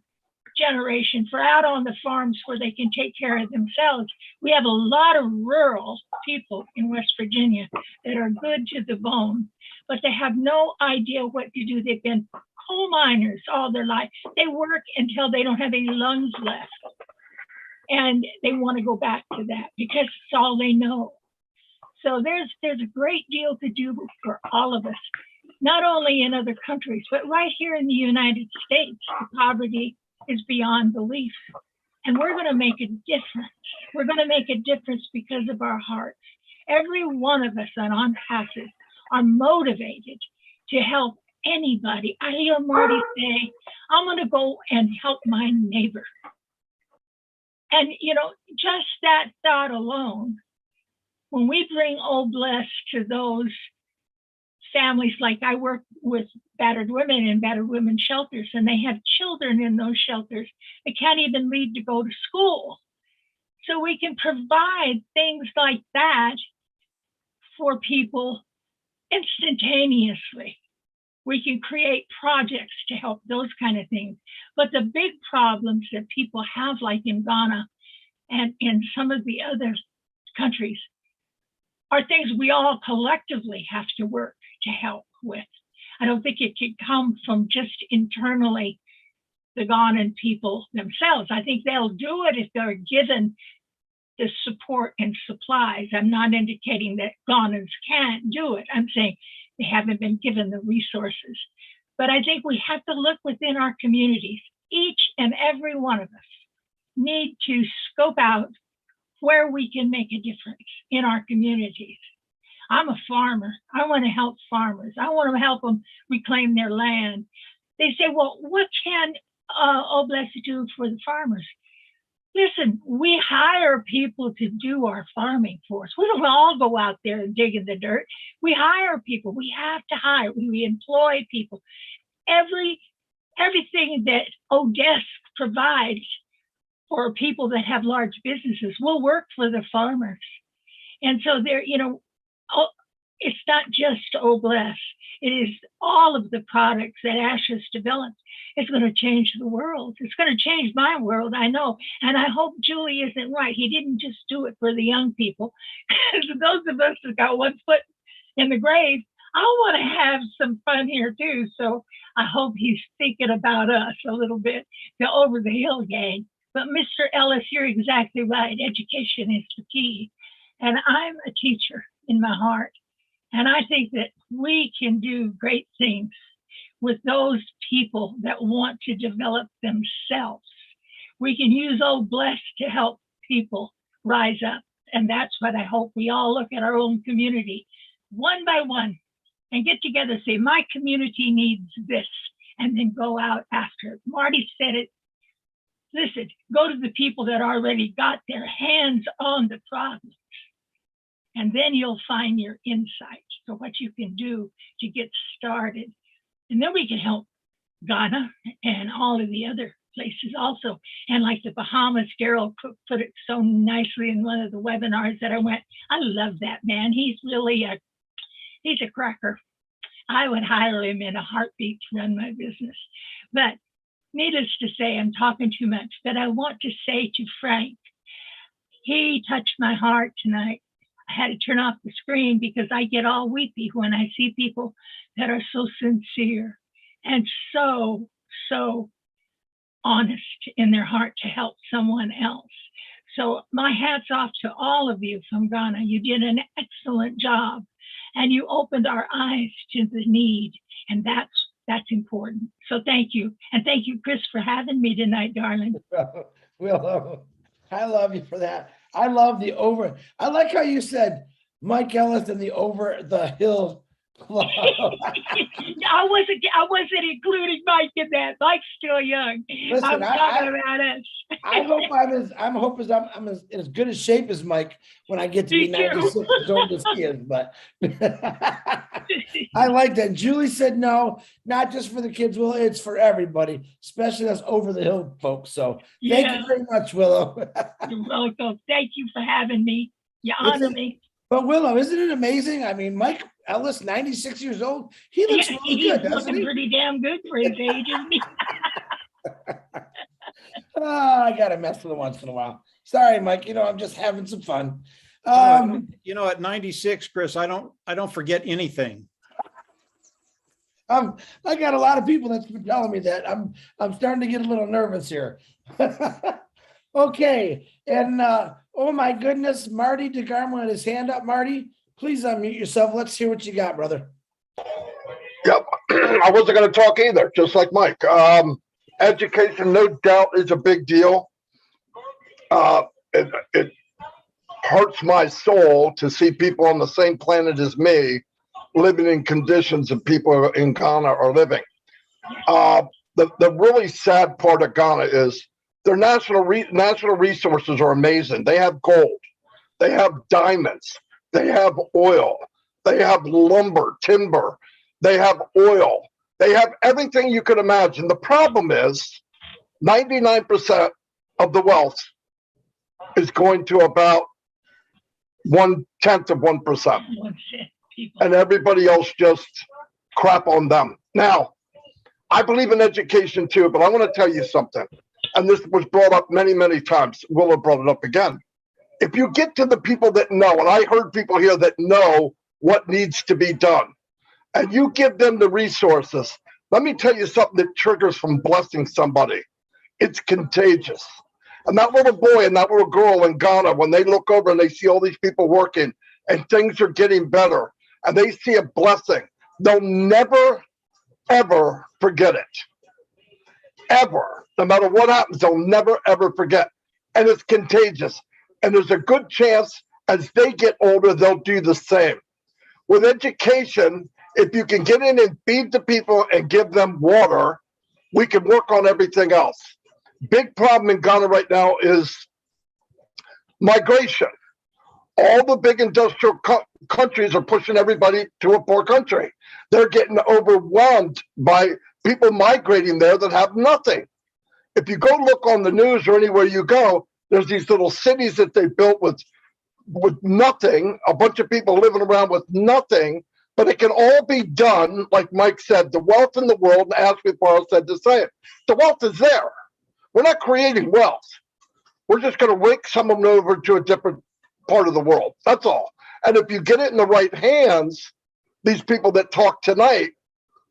generation, for out on the farms where they can take care of themselves. We have a lot of rural people in West Virginia that are good to the bone, but they have no idea what to do. They've been coal miners all their life. They work until they don't have any lungs left. And they want to go back to that because it's all they know. So there's a great deal to do for all of us, not only in other countries, but right here in the United States. The poverty is beyond belief. And we're going to make a difference. We're going to make a difference because of our hearts. Every one of us on Onpassive are motivated to help anybody. I hear Marty say, I'm going to go and help my neighbor. And, you know, just that thought alone, when we bring Old Blessed to those families, like I work with battered women in battered women shelters, and they have children in those shelters that can't even leave to go to school. So we can provide things like that for people instantaneously. We can create projects to help those kind of things. But the big problems that people have, like in Ghana and in some of the other countries, are things we all collectively have to work to help with. I don't think it can come from just internally the Ghanaian people themselves. I think they'll do it if they're given the support and supplies. I'm not indicating that Ghanaians can't do it. I'm saying they haven't been given the resources. But I think we have to look within our communities. Each and every one of us need to scope out where we can make a difference in our communities. I'm a farmer. I want to help farmers. I want to help them reclaim their land. They say, well, what can Old Blessed do for the farmers? Listen, we hire people to do our farming for us. We don't all go out there and dig in the dirt. We hire people. We have to hire. We employ people. Everything that Odesk provides for people that have large businesses will work for the farmers. And so there, you know, it's not just Old Blessed. It is all of the products that Ash has developed. It's going to change the world. It's going to change my world, I know. And I hope Julie isn't right. He didn't just do it for the young people. Those of us that got one foot in the grave, I want to have some fun here too. So I hope he's thinking about us a little bit, the Over the Hill gang. But Mr. Ellis, you're exactly right. Education is the key. And I'm a teacher in my heart. And I think that we can do great things with those people that want to develop themselves. We can use Old Blessed to help people rise up. And that's what I hope we all look at our own community one by one and get together, say, my community needs this, and then go out after it. Marty said it. Listen, go to the people that already got their hands on the problems, and then you'll find your insight for what you can do to get started. And then we can help Ghana and all of the other places also. And like the Bahamas, Daryl Cook put it so nicely in one of the webinars that I went, I love that man. He's really he's a cracker. I would hire him in a heartbeat to run my business. But needless to say, I'm talking too much, but I want to say to Frank, he touched my heart tonight. I had to turn off the screen because I get all weepy when I see people that are so sincere and so honest in their heart to help someone else. So my hat's off to all of you from Ghana. You did an excellent job and you opened our eyes to the need, and that's important. So thank you. And thank you, Chris, for having me tonight, darling. Well, I love you for that. I love I like how you said Mike Ellis and the Over the Hill Club. I wasn't including Mike in that. Mike's still young. Listen, I'm talking about us. I hope I'm as good a shape as Mike when I get to be 96 as old as he is, but I like that. Julie said no, not just for the kids, Willow, it's for everybody, especially us Over the Hill folks. So thank you very much, Willow. You're welcome. Thank you for having me. You honor me. But Willow, isn't it amazing? I mean, Mike Ellis, 96 years old, he looks really good, doesn't he? He's looking pretty damn good for his age, isn't he? I gotta mess with him once in a while. Sorry, Mike. You know, I'm just having some fun. You know, at 96, Chris, I don't forget anything. I got a lot of people that's been telling me that. I'm starting to get a little nervous here. Okay, and oh my goodness, Marty DeGarmo had his hand up. Marty, please unmute yourself. Let's hear what you got, brother. Yep, I wasn't going to talk either, just like Mike. Education, no doubt, is a big deal. It hurts my soul to see people on the same planet as me living in conditions that people in Ghana are living. The really sad part of Ghana is their national resources are amazing. They have gold, they have diamonds, they have oil, they have lumber, timber, they have oil, they have everything you could imagine. The problem is 99% of the wealth is going to about 1/10 of 1%. And everybody else just crap on them. Now, I believe in education too, but I want to tell you something. And this was brought up many, many times. Willa brought it up again. If you get to the people that know, and I heard people here that know what needs to be done, and you give them the resources, let me tell you something that triggers from blessing somebody. It's contagious. And that little boy and that little girl in Ghana, when they look over and they see all these people working and things are getting better, and they see a blessing, they'll never, ever forget it. Ever. No matter what happens, they'll never, ever forget. And it's contagious. And there's a good chance as they get older, they'll do the same. With education, if you can get in and feed the people and give them water, we can work on everything else. Big problem in Ghana right now is migration. All the big industrial countries are pushing everybody to a poor country. They're getting overwhelmed by people migrating there that have nothing. If you go look on the news or anywhere you go, there's these little cities that they built with nothing, a bunch of people living around with nothing, but it can all be done, like Mike said, the wealth in the world, and Ashley Barr said the same. The wealth is there. We're not creating wealth. We're just going to rake some of them over to a different part of the world. That's all. And if you get it in the right hands, these people that talk tonight,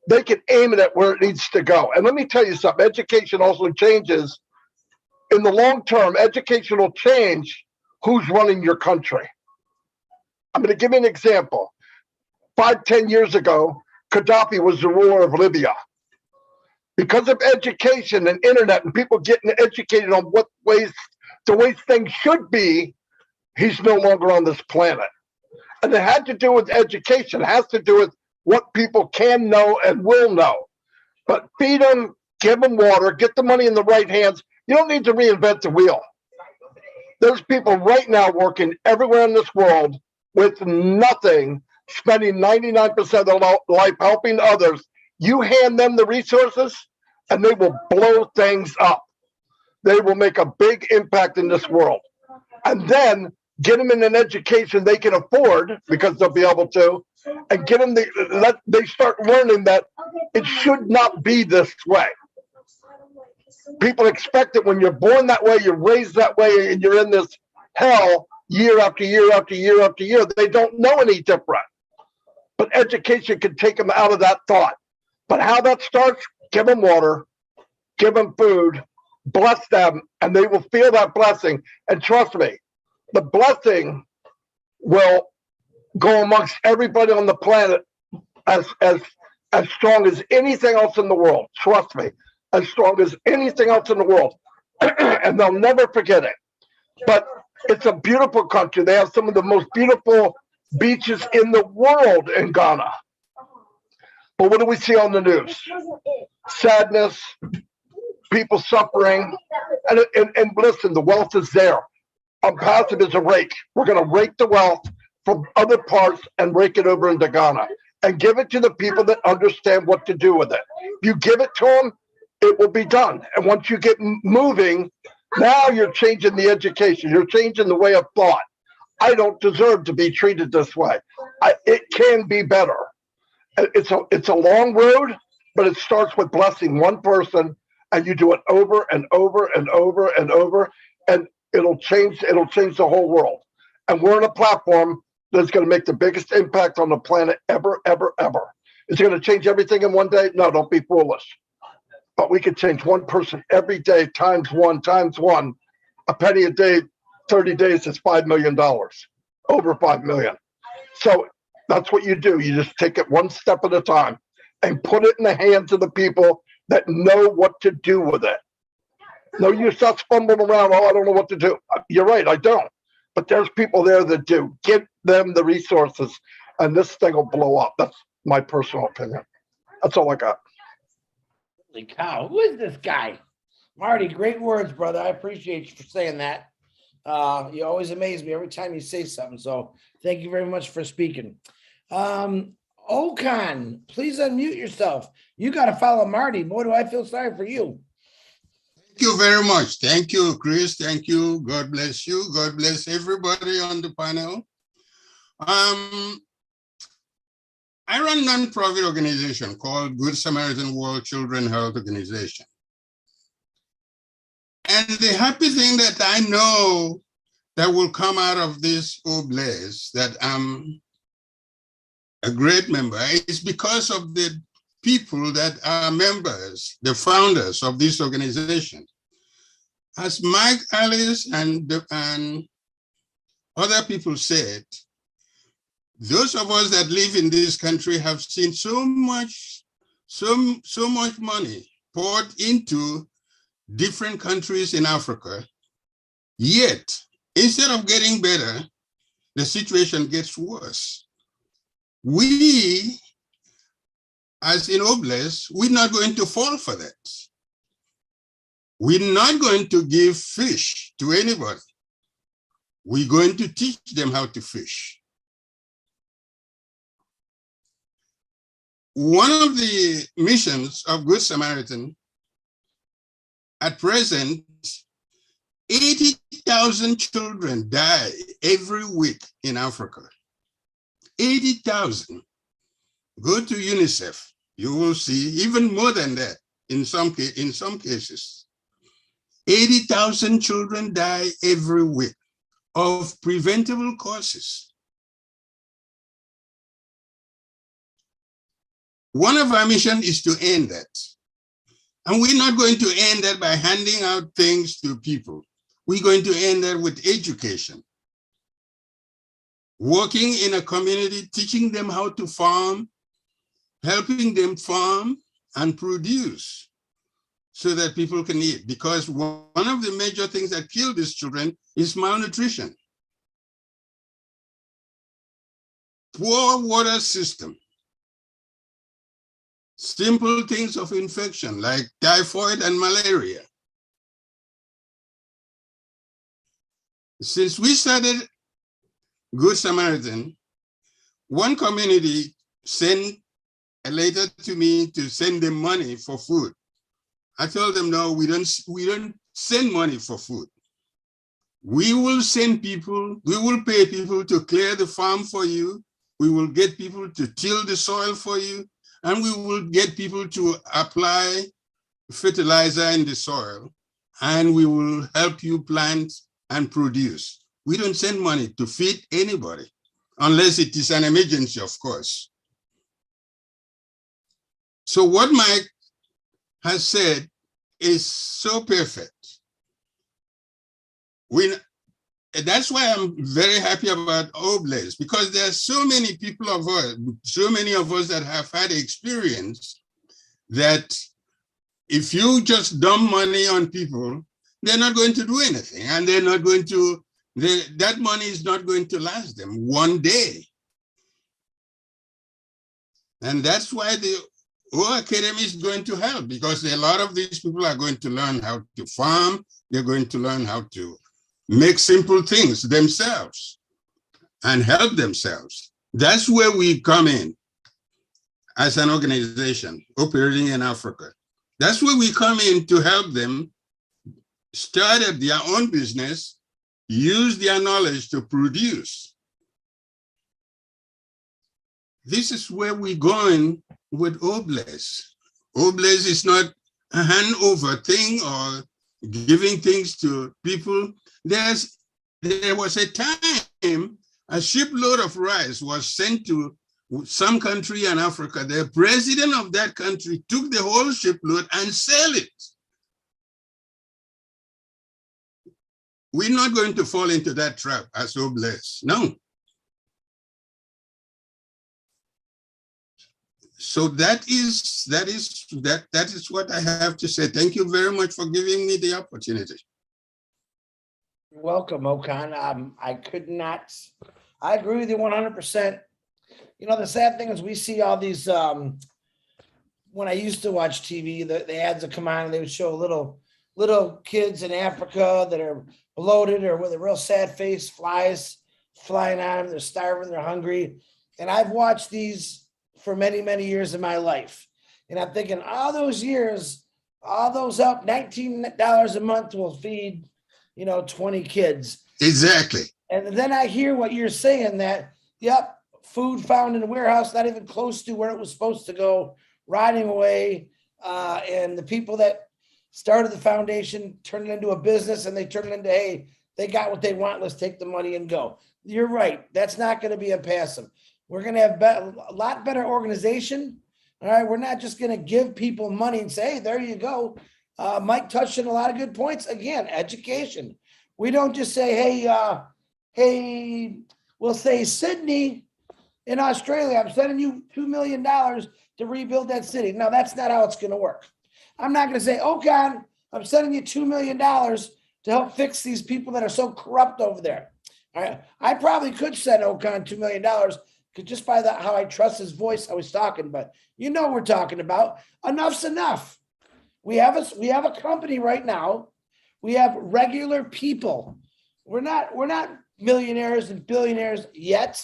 they can aim it at where it needs to go. And let me tell you something, education also changes. In the long term, education will change who's running your country. I'm going to give you an example. 5-10 years ago, Gaddafi was the ruler of Libya. Because of education and internet and people getting educated on what ways, the way things should be, he's no longer on this planet. And it had to do with education. It has to do with what people can know and will know. But feed them, give them water, get the money in the right hands. You don't need to reinvent the wheel. There's people right now working everywhere in this world with nothing, spending 99% of their life helping others. You hand them the resources and they will blow things up. They will make a big impact in this world. And then get them in an education they can afford, because they'll be able to, and get them they start learning that it should not be this way. People expect it when you're born that way, you're raised that way, and you're in this hell year after year after year after year. They don't know any different. But education can take them out of that thought. But how that starts, give them water, give them food, bless them, and they will feel that blessing. And trust me, the blessing will go amongst everybody on the planet as strong as anything else in the world. Trust me, as strong as anything else in the world. And they'll never forget it. But it's a beautiful country. They have some of the most beautiful beaches in the world in Ghana. But what do we see on the news? Sadness, people suffering. And listen, the wealth is there. Onpassive is a rake. We're going to rake the wealth from other parts and rake it over into Ghana and give it to the people that understand what to do with it. If you give it to them, it will be done. And once you get moving, now you're changing the education. You're changing the way of thought. I don't deserve to be treated this way. It can be better. It's a long road, but it starts with blessing one person, and you do it over and over and over and over, and it'll change the whole world. And we're on a platform that's going to make the biggest impact on the planet ever, ever, ever. Is it going to change everything in one day? No, don't be foolish. But we could change one person every day times one, a penny a day, 30 days is $5 million, over 5 million. So that's what you do. You just take it one step at a time and put it in the hands of the people that know what to do with it. No, you start fumbling around. Oh, I don't know what to do. You're right, I don't. But there's people there that do. Give them the resources, and this thing will blow up. That's my personal opinion. That's all I got. Holy cow, who is this guy? Marty, great words, brother. I appreciate you for saying that. You always amaze me every time you say something. So thank you very much for speaking. Okan, please unmute yourself. You got to follow Marty. Boy, do I feel sorry for you. Thank you very much. Thank you, Chris. Thank you. God bless you. God bless everybody on the panel. I run a non-profit organization called Good Samaritan World Children Health Organization. And the happy thing that I know that will come out of this Oblaze, that I'm a great member, is because of the people that are members, the founders of this organization. As Mike Alice and other people said, those of us that live in this country have seen so much money poured into different countries in Africa, yet instead of getting better, the situation gets worse. We, as in Oblaze, we're not going to fall for that. We're not going to give fish to anybody. We're going to teach them how to fish. One of the missions of Good Samaritan, at present, 80,000 children die every week in Africa. 80,000. Go to UNICEF, you will see even more than that in some cases. 80,000 children die every week of preventable causes. One of our missions is to end that. And we're not going to end that by handing out things to people. We're going to end that with education. Working in a community, teaching them how to farm, helping them farm and produce so that people can eat. Because one of the major things that kill these children is malnutrition. Poor water system. Simple things of infection like typhoid and malaria. Since we started Good Samaritan, one community sent a letter to me to send them money for food. I told them, no, we don't send money for food. We will send people, we will pay people to clear the farm for you. We will get people to till the soil for you. And we will get people to apply fertilizer in the soil, and we will help you plant and produce. We don't send money to feed anybody, unless it is an emergency, of course. So what Mike has said is so perfect. That's why I'm very happy about Oblaze, because there are so many people of us, so many of us that have had experience that if you just dump money on people, they're not going to do anything, and they're not going to, that money is not going to last them one day. And that's why the O Academy is going to help, because a lot of these people are going to learn how to farm, they're going to learn how to make simple things themselves and help themselves. That's where we come in as an organization operating in Africa. That's where we come in to help them start up their own business, use their knowledge to produce. This is where we're going with Oblaze. Oblaze is not a handover thing or giving things to people. There was a time a shipload of rice was sent to some country in Africa, the president of that country took the whole shipload and sell it. We're not going to fall into that trap as so blessed. No. So that is what I have to say. Thank you very much for giving me the opportunity. You're welcome, Okan. I agree with you 100%. You know, the sad thing is we see all these, when I used to watch TV, the ads would come on and they would show little kids in Africa that are bloated or with a real sad face, flies flying on them, they're starving, they're hungry. And I've watched these for many, many years in my life. And I'm thinking, all those years, all those help, $19 a month will feed, 20 kids. Exactly. And then I hear what you're saying that, yep, food found in a warehouse, not even close to where it was supposed to go, rotting away. And the people that started the foundation turned it into a business and they turned it into, hey, they got what they want, let's take the money and go. You're right. That's not going to be Onpassive. We're going to have a lot better organization. All right. We're not just going to give people money and say, hey, there you go. Mike touched on a lot of good points. Again, education. We don't just say, hey, we'll say Sydney in Australia, I'm sending you $2 million to rebuild that city. No, that's not how it's going to work. I'm not going to say, Okan, I'm sending you $2 million to help fix these people that are so corrupt over there. All right. I probably could send Okan $2 million just by how I trust his voice, how he's talking, but you know what we're talking about. Enough's enough. We have a company right now. We have regular people. We're not millionaires and billionaires yet.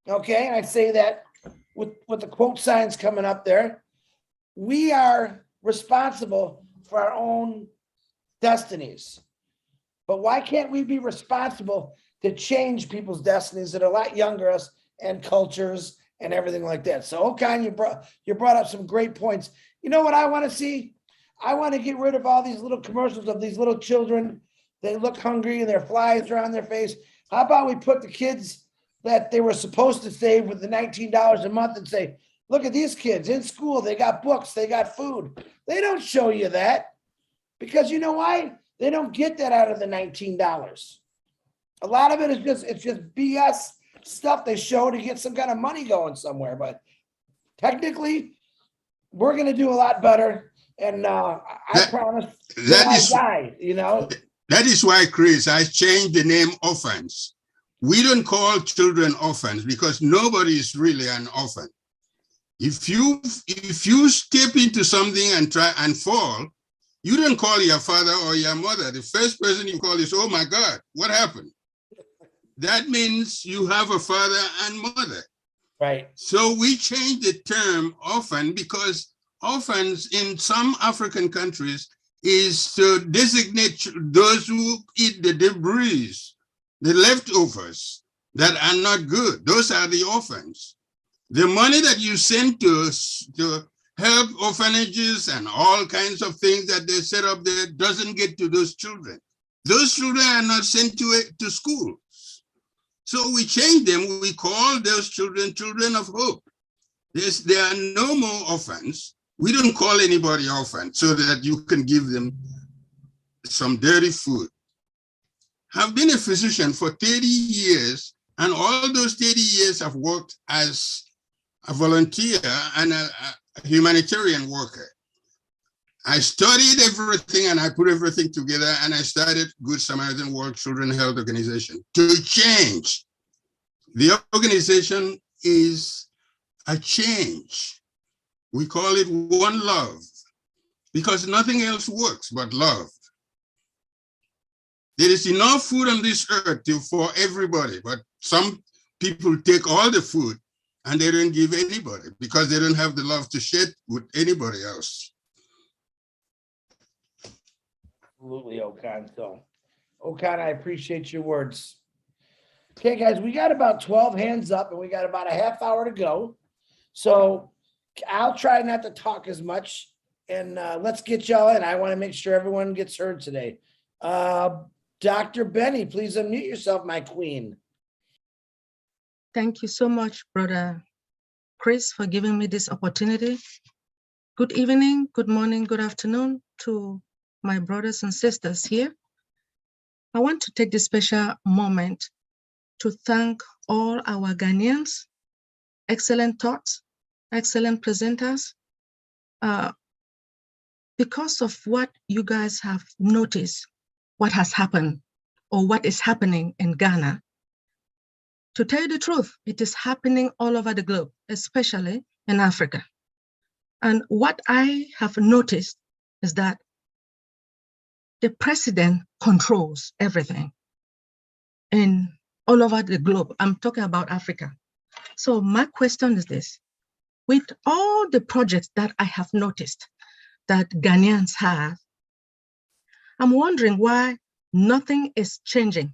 Okay. And I say that with the quote signs coming up there. We are responsible for our own destinies. But why can't we be responsible to change people's destinies that are a lot younger us and cultures and everything like that? So, Okan, you brought up some great points. You know what I want to see? I want to get rid of all these little commercials of these little children. They look hungry and their flies are on their face. How about we put the kids that they were supposed to save with the $19 a month and say, look at these kids in school. They got books. They got food. They don't show you that because you know why? They don't get that out of the $19. A lot of it is just BS stuff they show to get some kind of money going somewhere. But technically, we're going to do a lot better. And I promise that I die, That is why, Chris, I changed the name orphans. We don't call children orphans because nobody is really an orphan. If you step into something and try and fall, you don't call your father or your mother. The first person you call is, oh my God, what happened? That means you have a father and mother. Right. So we changed the term orphan because orphans in some African countries is to designate those who eat the debris, the leftovers that are not good. Those are the orphans. The money that you send to help orphanages and all kinds of things that they set up there doesn't get to those children. Those children are not sent to school. So we change them. We call those children children of hope. There are no more orphans. We don't call anybody orphan so that you can give them some dirty food. I've been a physician for 30 years, and all those 30 years I've worked as a volunteer and a humanitarian worker. I studied everything and I put everything together and I started Good Samaritan World Children Health Organization to change. The organization is a change. We call it One Love because nothing else works but love. There is enough food on this earth for everybody, but some people take all the food and they don't give anybody because they don't have the love to share with anybody else. Absolutely, Okan. So, Okan, I appreciate your words. Okay, guys, we got about 12 hands up and we got about a half hour to go. So I'll try not to talk as much and let's get y'all in. I want to make sure everyone gets heard today. Dr. Benny, please unmute yourself, my queen. Thank you so much, Brother Chris, for giving me this opportunity. Good evening, good morning, good afternoon to my brothers and sisters here. I want to take this special moment to thank all our Ghanaians, excellent thoughts, excellent presenters, because of what you guys have noticed, what has happened or what is happening in Ghana. To tell you the truth, it is happening all over the globe, especially in Africa. And what I have noticed is that the president controls everything in all over the globe. I'm talking about Africa. So my question is this: with all the projects that I have noticed that Ghanaians have, I'm wondering why nothing is changing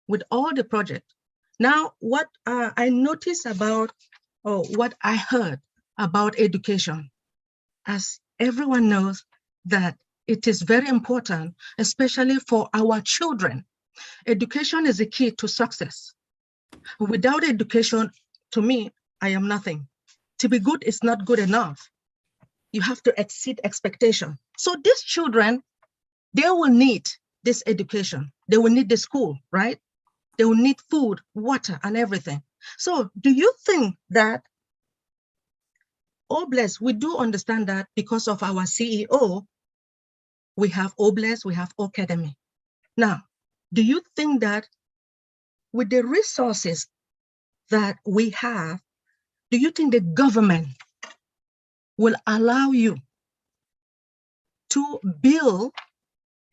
with all the projects. Now, what I noticed about, or what I heard about education, as everyone knows that it is very important, especially for our children. Education is the key to success. Without education, to me, I am nothing. To be good is not good enough. You have to exceed expectation. So these children, they will need this education. They will need the school, right? They will need food, water, and everything. So do you think that, Obless, we do understand that because of our CEO, we have Obless, we have Academy. Now, do you think that with the resources that we have, do you think the government will allow you to build,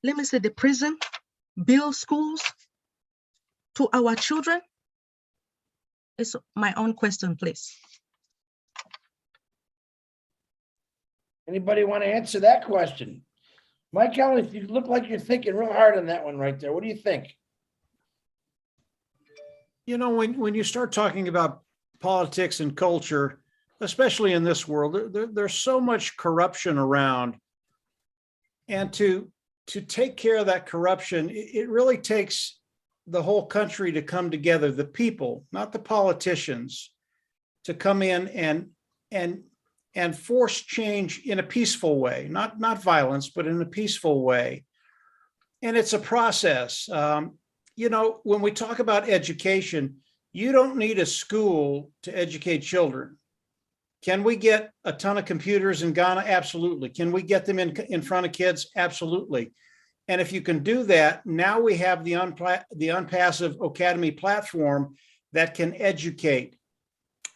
let me say, the prison, build schools to our children? It's my own question, please. Anybody want to answer that question? Michael, if you look like you're thinking real hard on that one right there, what do you think? You know, when you start talking about politics and culture, especially in this world, there's so much corruption around. And to take care of that corruption, it really takes the whole country to come together, the people, not the politicians, to come in and force change in a peaceful way, not violence, but in a peaceful way. And it's a process. You know, when we talk about education, you don't need a school to educate children. Can we get a ton of computers in Ghana? Absolutely. Can we get them in front of kids? Absolutely. And if you can do that, now we have the Onpassive Academy platform that can educate.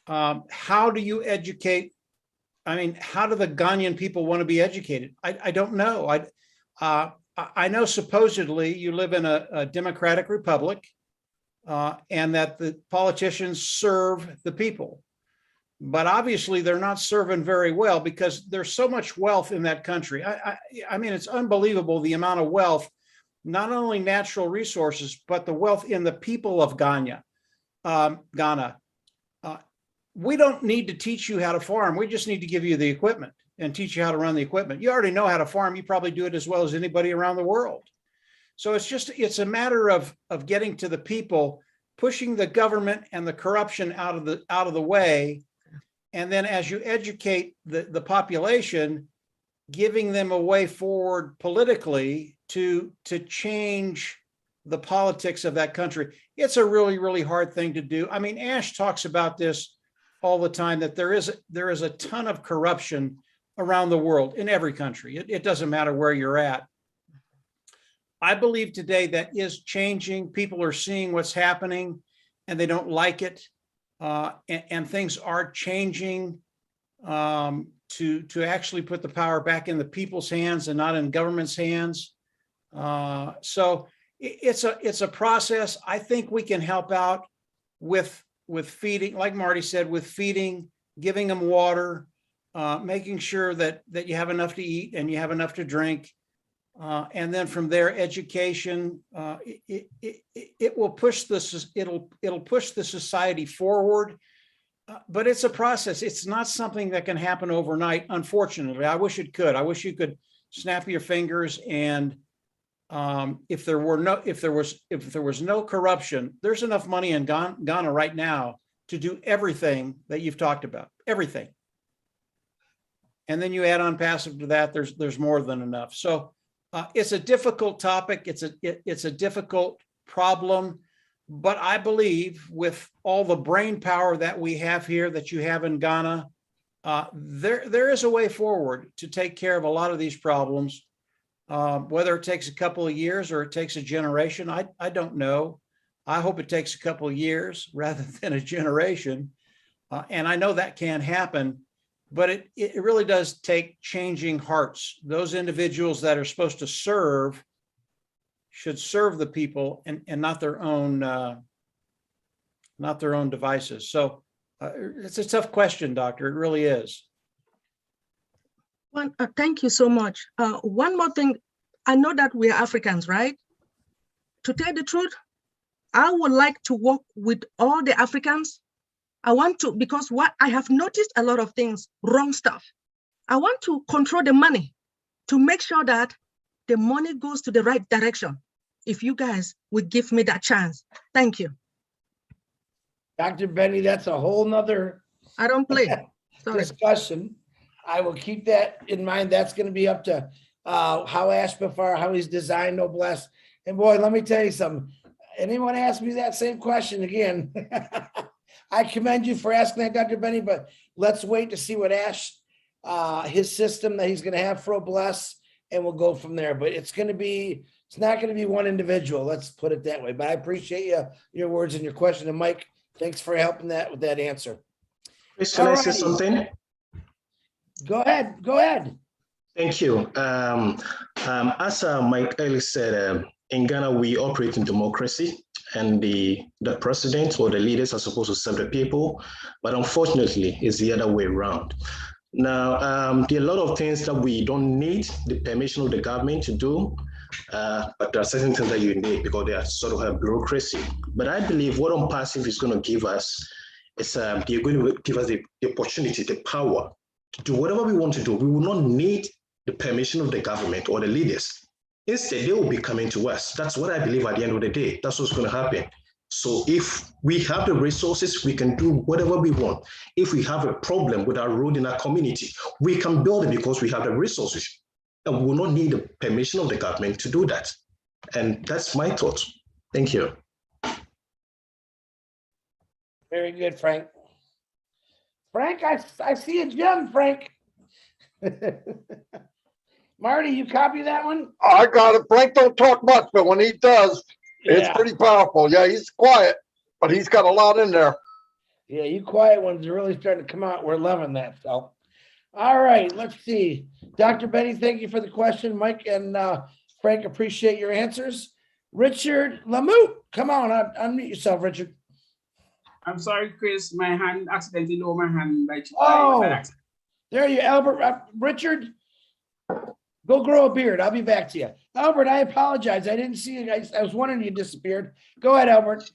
How do you educate? I mean, how do the Ghanaian people want to be educated? I don't know. I know supposedly you live in a democratic republic and that the politicians serve the people. But obviously they're not serving very well because there's so much wealth in that country. I mean, it's unbelievable the amount of wealth, not only natural resources, but the wealth in the people of Ghana. We don't need to teach you how to farm. We just need to give you the equipment and teach you how to run the equipment. You already know how to farm. You probably do it as well as anybody around the world. So it's a matter of getting to the people, pushing the government and the corruption out of the way. And then as you educate the population, giving them a way forward politically to change the politics of that country. It's a really, really hard thing to do. I mean, Ash talks about this all the time, that there is a ton of corruption around the world in every country. It doesn't matter where you're at. I believe today that is changing. People are seeing what's happening and they don't like it. And things are changing to actually put the power back in the people's hands and not in government's hands. So it's a process. I think we can help out with feeding, like Marty said, with feeding, giving them water, making sure that you have enough to eat and you have enough to drink. And then from there, education, it will push this, it'll push the society forward, but it's a process. It's not something that can happen overnight. Unfortunately, I wish it could. I wish you could snap your fingers and if there was no corruption, there's enough money in Ghana right now to do everything that you've talked about, everything. And then you add Onpassive to that, there's more than enough. So it's a difficult topic. It's a difficult problem, but I believe with all the brain power that we have here, that you have in Ghana, there is a way forward to take care of a lot of these problems. Whether it takes a couple of years or it takes a generation, I don't know. I hope it takes a couple of years rather than a generation. And I know that can happen, but it really does take changing hearts. Those individuals that are supposed to serve should serve the people and not their own devices. So it's a tough question, Doctor. It really is. Thank you so much. One more thing. I know that we are Africans, right? To tell the truth, I would like to work with all the Africans. I want to, because what I have noticed a lot of things, wrong stuff. I want to control the money to make sure that the money goes to the right direction. If you guys would give me that chance. Thank you. Dr. Benny, that's a whole nother I don't play. discussion. I will keep that in mind. That's going to be up to how Ashbafar, how he's designed Noblesse. And boy, let me tell you something. Anyone ask me that same question again, I commend you for asking that, Dr. Benny, but let's wait to see what Ash, his system that he's going to have for Noblesse, and we'll go from there. But it's not going to be one individual. Let's put it that way. But I appreciate your words and your question. And Mike, thanks for helping with that answer. Chris, can I say something? Go ahead. Go ahead. Thank you. As Mike earlier said, in Ghana, we operate in democracy, and the president or the leaders are supposed to serve the people, but unfortunately, it's the other way around. Now, there are a lot of things that we don't need the permission of the government to do, but there are certain things that you need because they are sort of a bureaucracy. But I believe what Onpassive is going to give us is they're going to give us the opportunity, the power to do whatever we want to do. We will not need the permission of the government or the leaders. Instead, they will be coming to us. That's what I believe at the end of the day. That's what's going to happen. So if we have the resources, we can do whatever we want. If we have a problem with our road in our community, we can build it because we have the resources. And we will not need the permission of the government to do that. And that's my thought. Thank you. Very good, Frank. Frank, I see a gem, Frank. Marty, you copy that one? I got it. Frank don't talk much, but when he does, it's pretty powerful. Yeah, he's quiet, but he's got a lot in there. Yeah, you quiet ones are really starting to come out. We're loving that stuff. All right, let's see. Dr. Benny, thank you for the question. Mike and Frank, appreciate your answers. Richard Lamoot, come on, unmute yourself, Richard. I'm sorry, Chris. My hand accidentally lowered my hand. There you, Albert. Richard, go grow a beard. I'll be back to you. Albert, I apologize. I didn't see you. I was wondering you disappeared. Go ahead, Albert.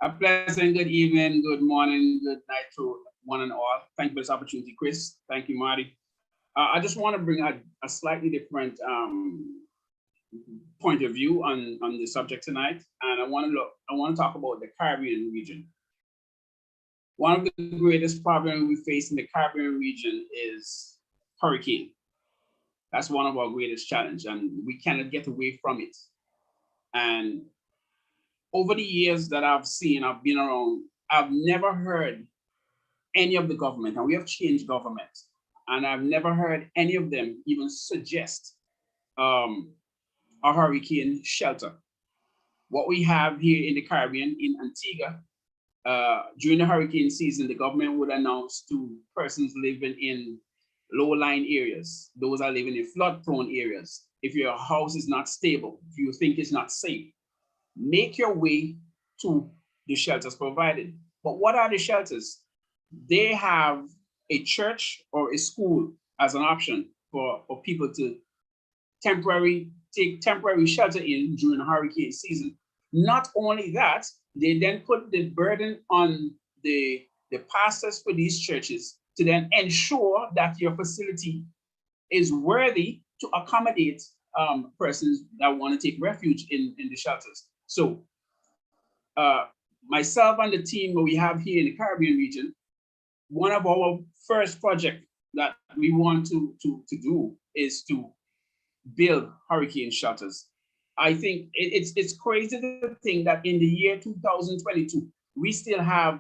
A pleasant good evening, good morning, good night to one and all. Thank you for this opportunity, Chris. Thank you, Marty. I just want to bring a slightly different point of view on the subject tonight, and I want to talk about the Caribbean region. One of the greatest problems we face in the Caribbean region is hurricane. That's one of our greatest challenges, and we cannot get away from it. And over the years that I've been around, I've never heard any of the government, and we have changed government, and I've never heard any of them even suggest a hurricane shelter. What we have here in the Caribbean, in Antigua, during the hurricane season, the government would announce to persons living in low-lying areas, those are living in flood-prone areas, if your house is not stable, if you think it's not safe, make your way to the shelters provided. But what are the shelters? They have a church or a school as an option for people to take temporary shelter in during hurricane season. Not only that, they then put the burden on the pastors for these churches to then ensure that your facility is worthy to accommodate persons that want to take refuge in the shelters. So myself and the team that we have here in the Caribbean region, one of our first projects that we want to do is to build hurricane shelters. I think it's crazy to think that in the year 2022, we still have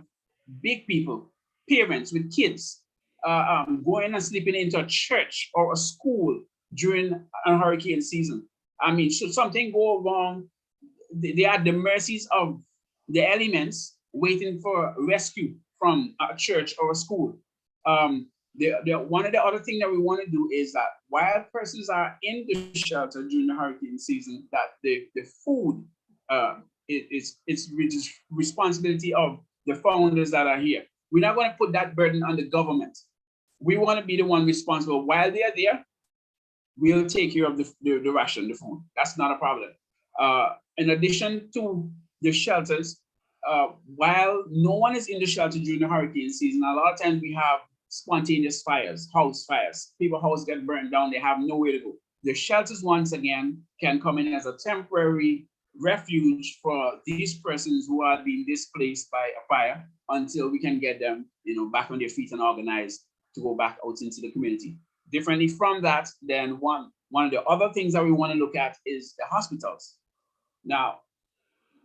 big people, parents with kids, going and sleeping into a church or a school during a hurricane season. I mean, should something go wrong, they are at the mercies of the elements waiting for rescue from a church or a school. One of the other things that we want to do is that while persons are in the shelter during the hurricane season, that the food it's responsibility of the founders that are here. We're not going to put that burden on the government. We want to be the one responsible. While they are there, we'll take care of the ration, the food. That's not a problem. In addition to the shelters, while no one is in the shelter during the hurricane season, a lot of times we have spontaneous fires, house fires. People's houses get burned down, they have nowhere to go. The shelters, once again, can come in as a temporary refuge for these persons who are being displaced by a fire until we can get them, back on their feet and organized to go back out into the community. Differently from that, then one of the other things that we want to look at is the hospitals. Now,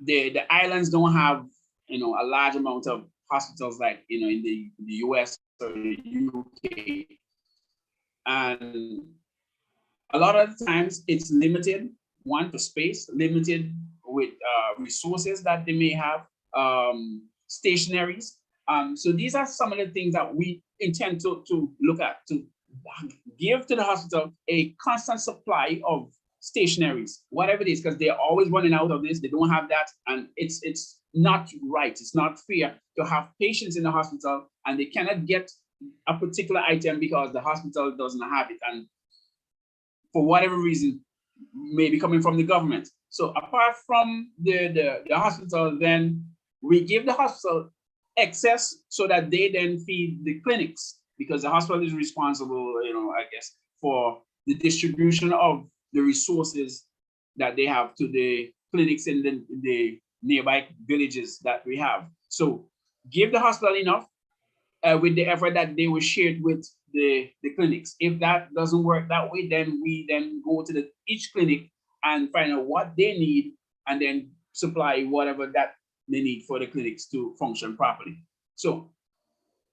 the islands don't have, a large amount of hospitals like, in the US or the UK. And a lot of times it's limited, one, for space, limited with resources that they may have, stationaries. So these are some of the things that we intend to look at, to give to the hospital a constant supply of stationaries, whatever it is, because they're always running out of this. They don't have that, and it's not right. It's not fair to have patients in the hospital and they cannot get a particular item because the hospital doesn't have it, and for whatever reason, maybe coming from the government. So apart from the hospital, then we give the hospital excess so that they then feed the clinics, because the hospital is responsible, I guess, for the distribution of the resources that they have to the clinics in the nearby villages that we have. So give the hospital enough with the effort that they will share it with the clinics. If that doesn't work that way, then we then go to each clinic and find out what they need and then supply whatever that they need for the clinics to function properly. So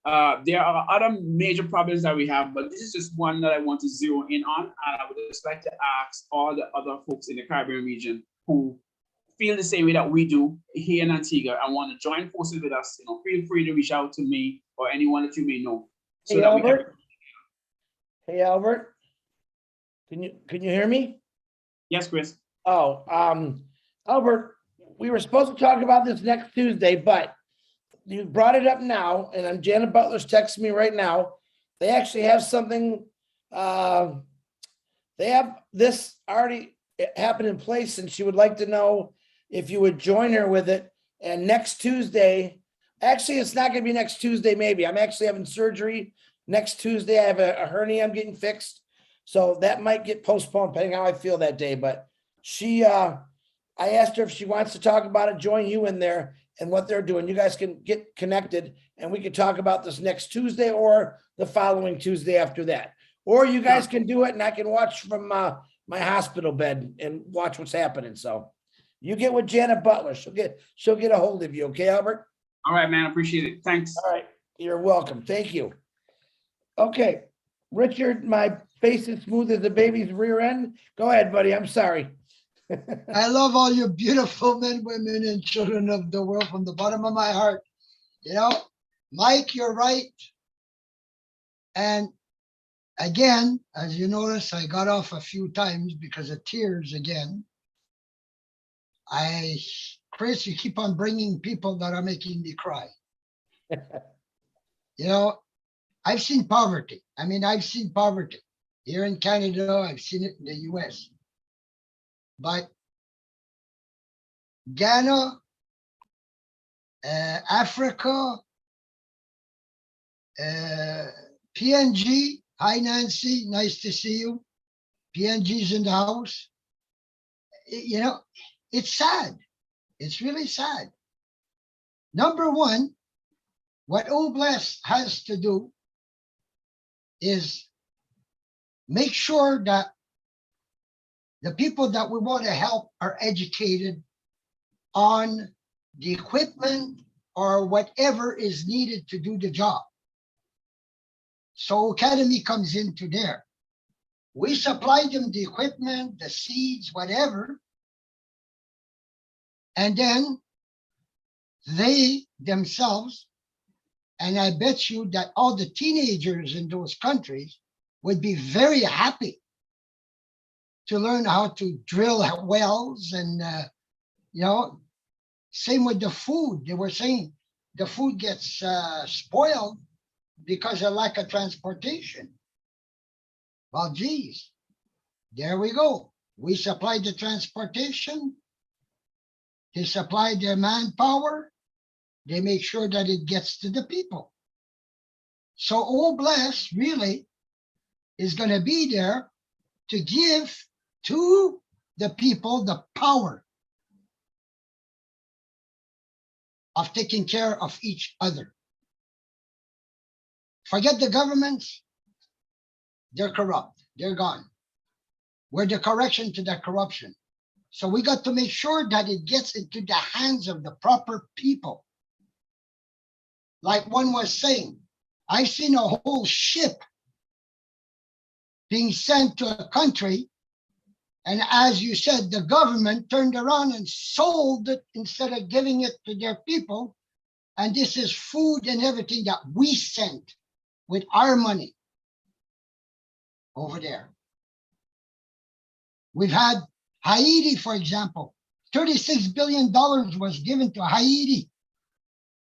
there are other major problems that we have, but this is just one that I want to zero in on. And I would just like to ask all the other folks in the Caribbean region who feel the same way that we do here in Antigua and want to join forces with us, feel free to reach out to me or anyone that you may know. So Hey, that Albert. Hey, Albert. Can you hear me? Yes, Chris. Oh, Albert, we were supposed to talk about this next Tuesday, but you brought it up now, and Janet Butler's texting me right now. They actually have something, they have this already happened in place, and she would like to know if you would join her with it. And next Tuesday, actually, it's not going to be next Tuesday, maybe. I'm actually having surgery next Tuesday. I have a hernia I'm getting fixed. So that might get postponed, depending how I feel that day. But she, I asked her if she wants to talk about it, join you in there and what they're doing. You guys can get connected and we could talk about this next Tuesday or the following Tuesday after that. Or you guys can do it and I can watch from my hospital bed and watch what's happening. So you get with Janet Butler. She'll get a hold of you. Okay, Albert? All right, man. Appreciate it. Thanks. All right. You're welcome. Thank you. Okay. Richard, my face is smooth as a baby's rear end. Go ahead, buddy. I'm sorry. I love all you beautiful men, women, and children of the world from the bottom of my heart. Mike, you're right. And again, as you notice, I got off a few times because of tears again. Chris, you keep on bringing people that are making me cry. I've seen poverty. I've seen poverty here in Canada. I've seen it in the US. But Ghana, Africa, PNG, hi Nancy, nice to see you. PNG's in the house. It's sad. It's really sad. Number one, what OBLES has to do is make sure that the people that we want to help are educated on the equipment or whatever is needed to do the job. So Academy comes into there. We supply them the equipment, the seeds, whatever, and then they themselves, and I bet you that all the teenagers in those countries would be very happy to learn how to drill wells and, you know, same with the food. They were saying the food gets spoiled because of lack of transportation. Well, geez, there we go. We supply the transportation. They supply their manpower. They make sure that it gets to the people. So OBLES really is going to be there to give to the people the power of taking care of each other. Forget the governments. They're corrupt. They're gone. We're the correction to that corruption. So we got to make sure that it gets into the hands of the proper people. Like one was saying, I've seen a whole ship being sent to a country, and as you said, the government turned around and sold it instead of giving it to their people. And this is food and everything that we sent with our money over there. We've had Haiti, for example, $36 billion was given to Haiti.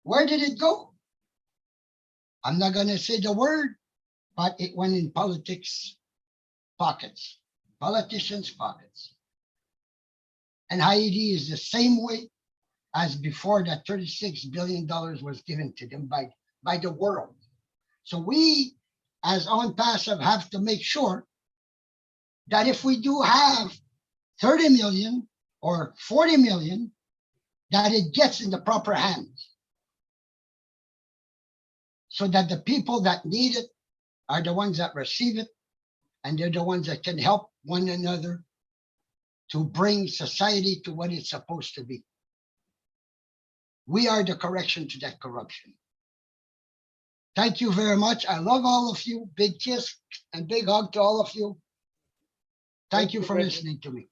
Where did it go? I'm not going to say the word, but it went in politics pockets, politicians' pockets. And Haiti is the same way as before that $36 billion was given to them by the world. So we, as Onpassive, have to make sure that if we do have 30 million or 40 million, that it gets in the proper hands, so that the people that need it are the ones that receive it, and they're the ones that can help one another to bring society to what it's supposed to be. We are the correction to that corruption. Thank you very much. I love all of you. Big kiss and big hug to all of you. Thank you for listening to me.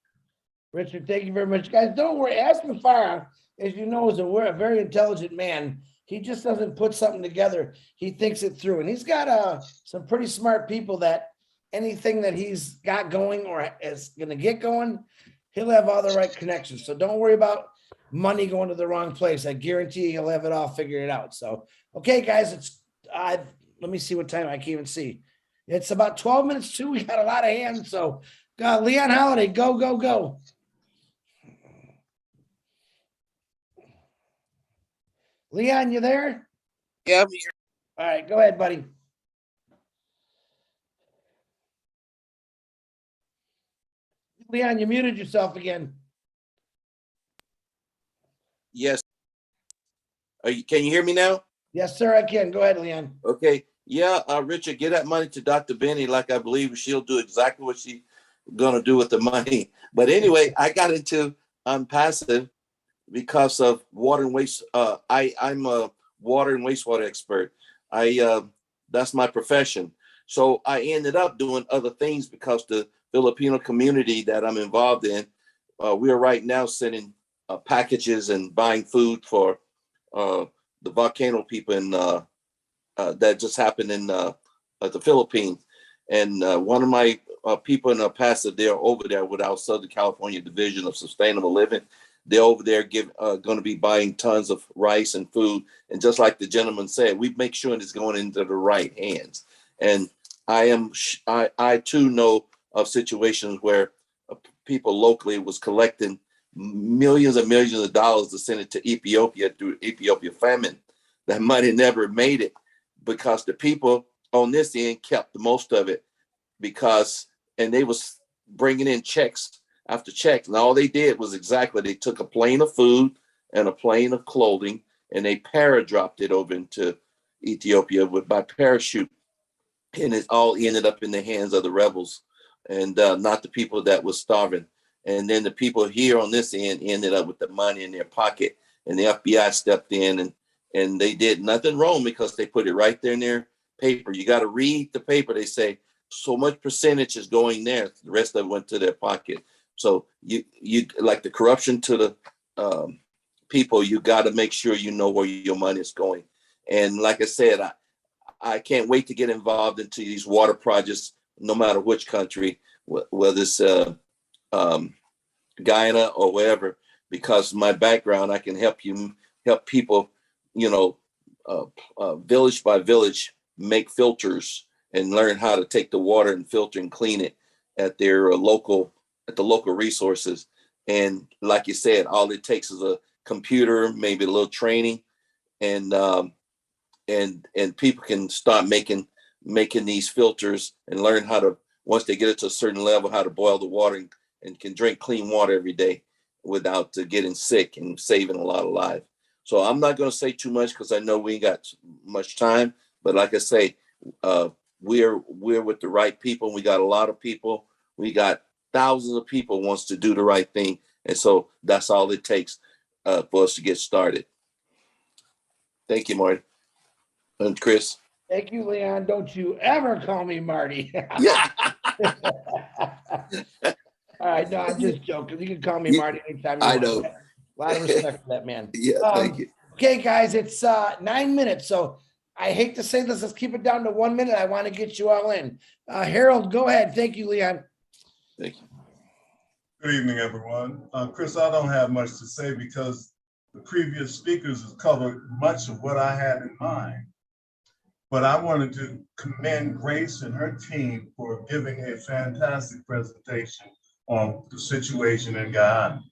Richard, thank you very much. Guys, don't worry. Asking Farah, as you know, is a very intelligent man. He just doesn't put something together. He thinks it through. And he's got some pretty smart people that anything that he's got going or is going to get going, he'll have all the right connections. So don't worry about money going to the wrong place. I guarantee he'll have it all figured out. So, okay, guys, it's let me see what time. I can't even see. It's about 12 minutes to. We got a lot of hands. So, Leon Holiday, go, go, go. Leon, you there? Yeah, I'm here. All right, go ahead, buddy. Leon, you muted yourself again. Yes. Can you hear me now? Yes, sir, I can. Go ahead, Leon. Okay. Yeah, Richard, get that money to Dr. Benny, like I believe she'll do exactly what she's going to do with the money. But anyway, I got into Onpassive because of water and waste. I'm a water and wastewater expert. That's my profession. So I ended up doing other things because the Filipino community that I'm involved in, we are right now sending packages and buying food for the volcano people in that just happened in the Philippines. And one of my people in Onpassive, they're over there with our Southern California Division of Sustainable Living. They're over there going to be buying tons of rice and food. And just like the gentleman said, we make sure it's going into the right hands. And I too know of situations where people locally was collecting millions and millions of dollars to send it to Ethiopia through Ethiopia famine. That money never made it because the people on this end kept the most of it and they was bringing in checks after checks. And all they did was they took a plane of food and a plane of clothing and they para-dropped it over into Ethiopia by parachute, and it all ended up in the hands of the rebels, and not the people that was starving. And then the people here on this end ended up with the money in their pocket, and the FBI stepped in, and they did nothing wrong because they put it right there in their paper. You got to read the paper. They say so much percentage is going there. The rest of it went to their pocket. So you like the corruption to the people, you got to make sure you know where your money is going. And like I said, I can't wait to get involved into these water projects, no matter which country, whether it's Guyana or wherever, because my background, I can help people, village by village, make filters and learn how to take the water and filter and clean it at their local resources. And like you said, all it takes is a computer, maybe a little training, and people can start making these filters and learn how to, once they get it to a certain level, how to boil the water and can drink clean water every day without getting sick and saving a lot of lives. So I'm not going to say too much because I know we ain't got much time. But like I say, we're with the right people. We got a lot of people. We got thousands of people wants to do the right thing, and so that's all it takes for us to get started. Thank you, Marty and Chris. Thank you, Leon. Don't you ever call me Marty. Yeah. All right, no, I'm just joking. You can call me Marty anytime you I want. know. A lot of respect for that, man. Yeah, thank you. Okay, guys, it's 9 minutes. So I hate to say this. Let's keep it down to 1 minute. I want to get you all in. Harold, go ahead. Thank you, Leon. Thank you. Good evening, everyone. Chris, I don't have much to say because the previous speakers have covered much of what I had in mind. But I wanted to commend Grace and her team for giving a fantastic presentation on the situation in Guyana.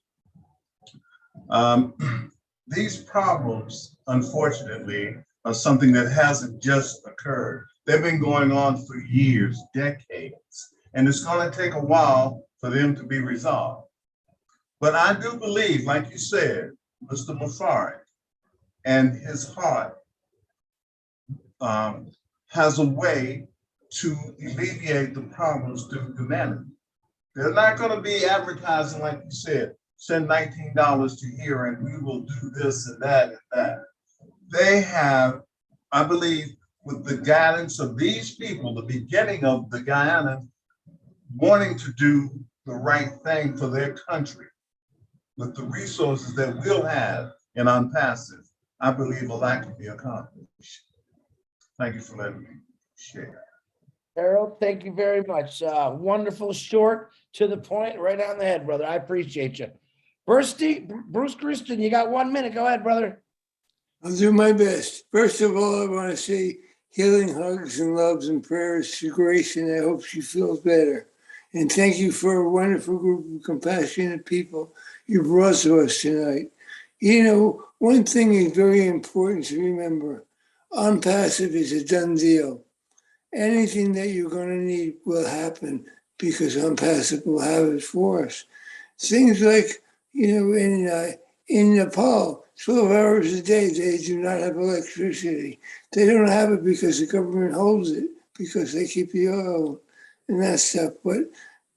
These problems, unfortunately, are something that hasn't just occurred. They've been going on for years, decades, and it's going to take a while for them to be resolved. But I do believe, like you said, Mr. Mufari and his heart has a way to alleviate the problems to humanity. They're not going to be advertising, like you said, send $19 to here and we will do this and that and that. They have, I believe, with the guidance of these people, the beginning of the Guyana wanting to do the right thing for their country, with the resources that we'll have in Onpassive, I believe a lot can be accomplished. Thank you for letting me share. Harold, thank you very much. Wonderful, short, to the point, right on the head, brother. I appreciate you. Bruce Christian, you got 1 minute. Go ahead, brother. I'll do my best. First of all, I want to say healing hugs and loves and prayers to Grace, and I hope she feels better. And thank you for a wonderful group of compassionate people you brought to us tonight. You know, one thing is very important to remember. Onpassive is a done deal. Anything that you're going to need will happen because Onpassive will have it for us. Things like, you know, in Nepal, 12 hours a day, they do not have electricity. They don't have it because the government holds it, because they keep the oil and that stuff. But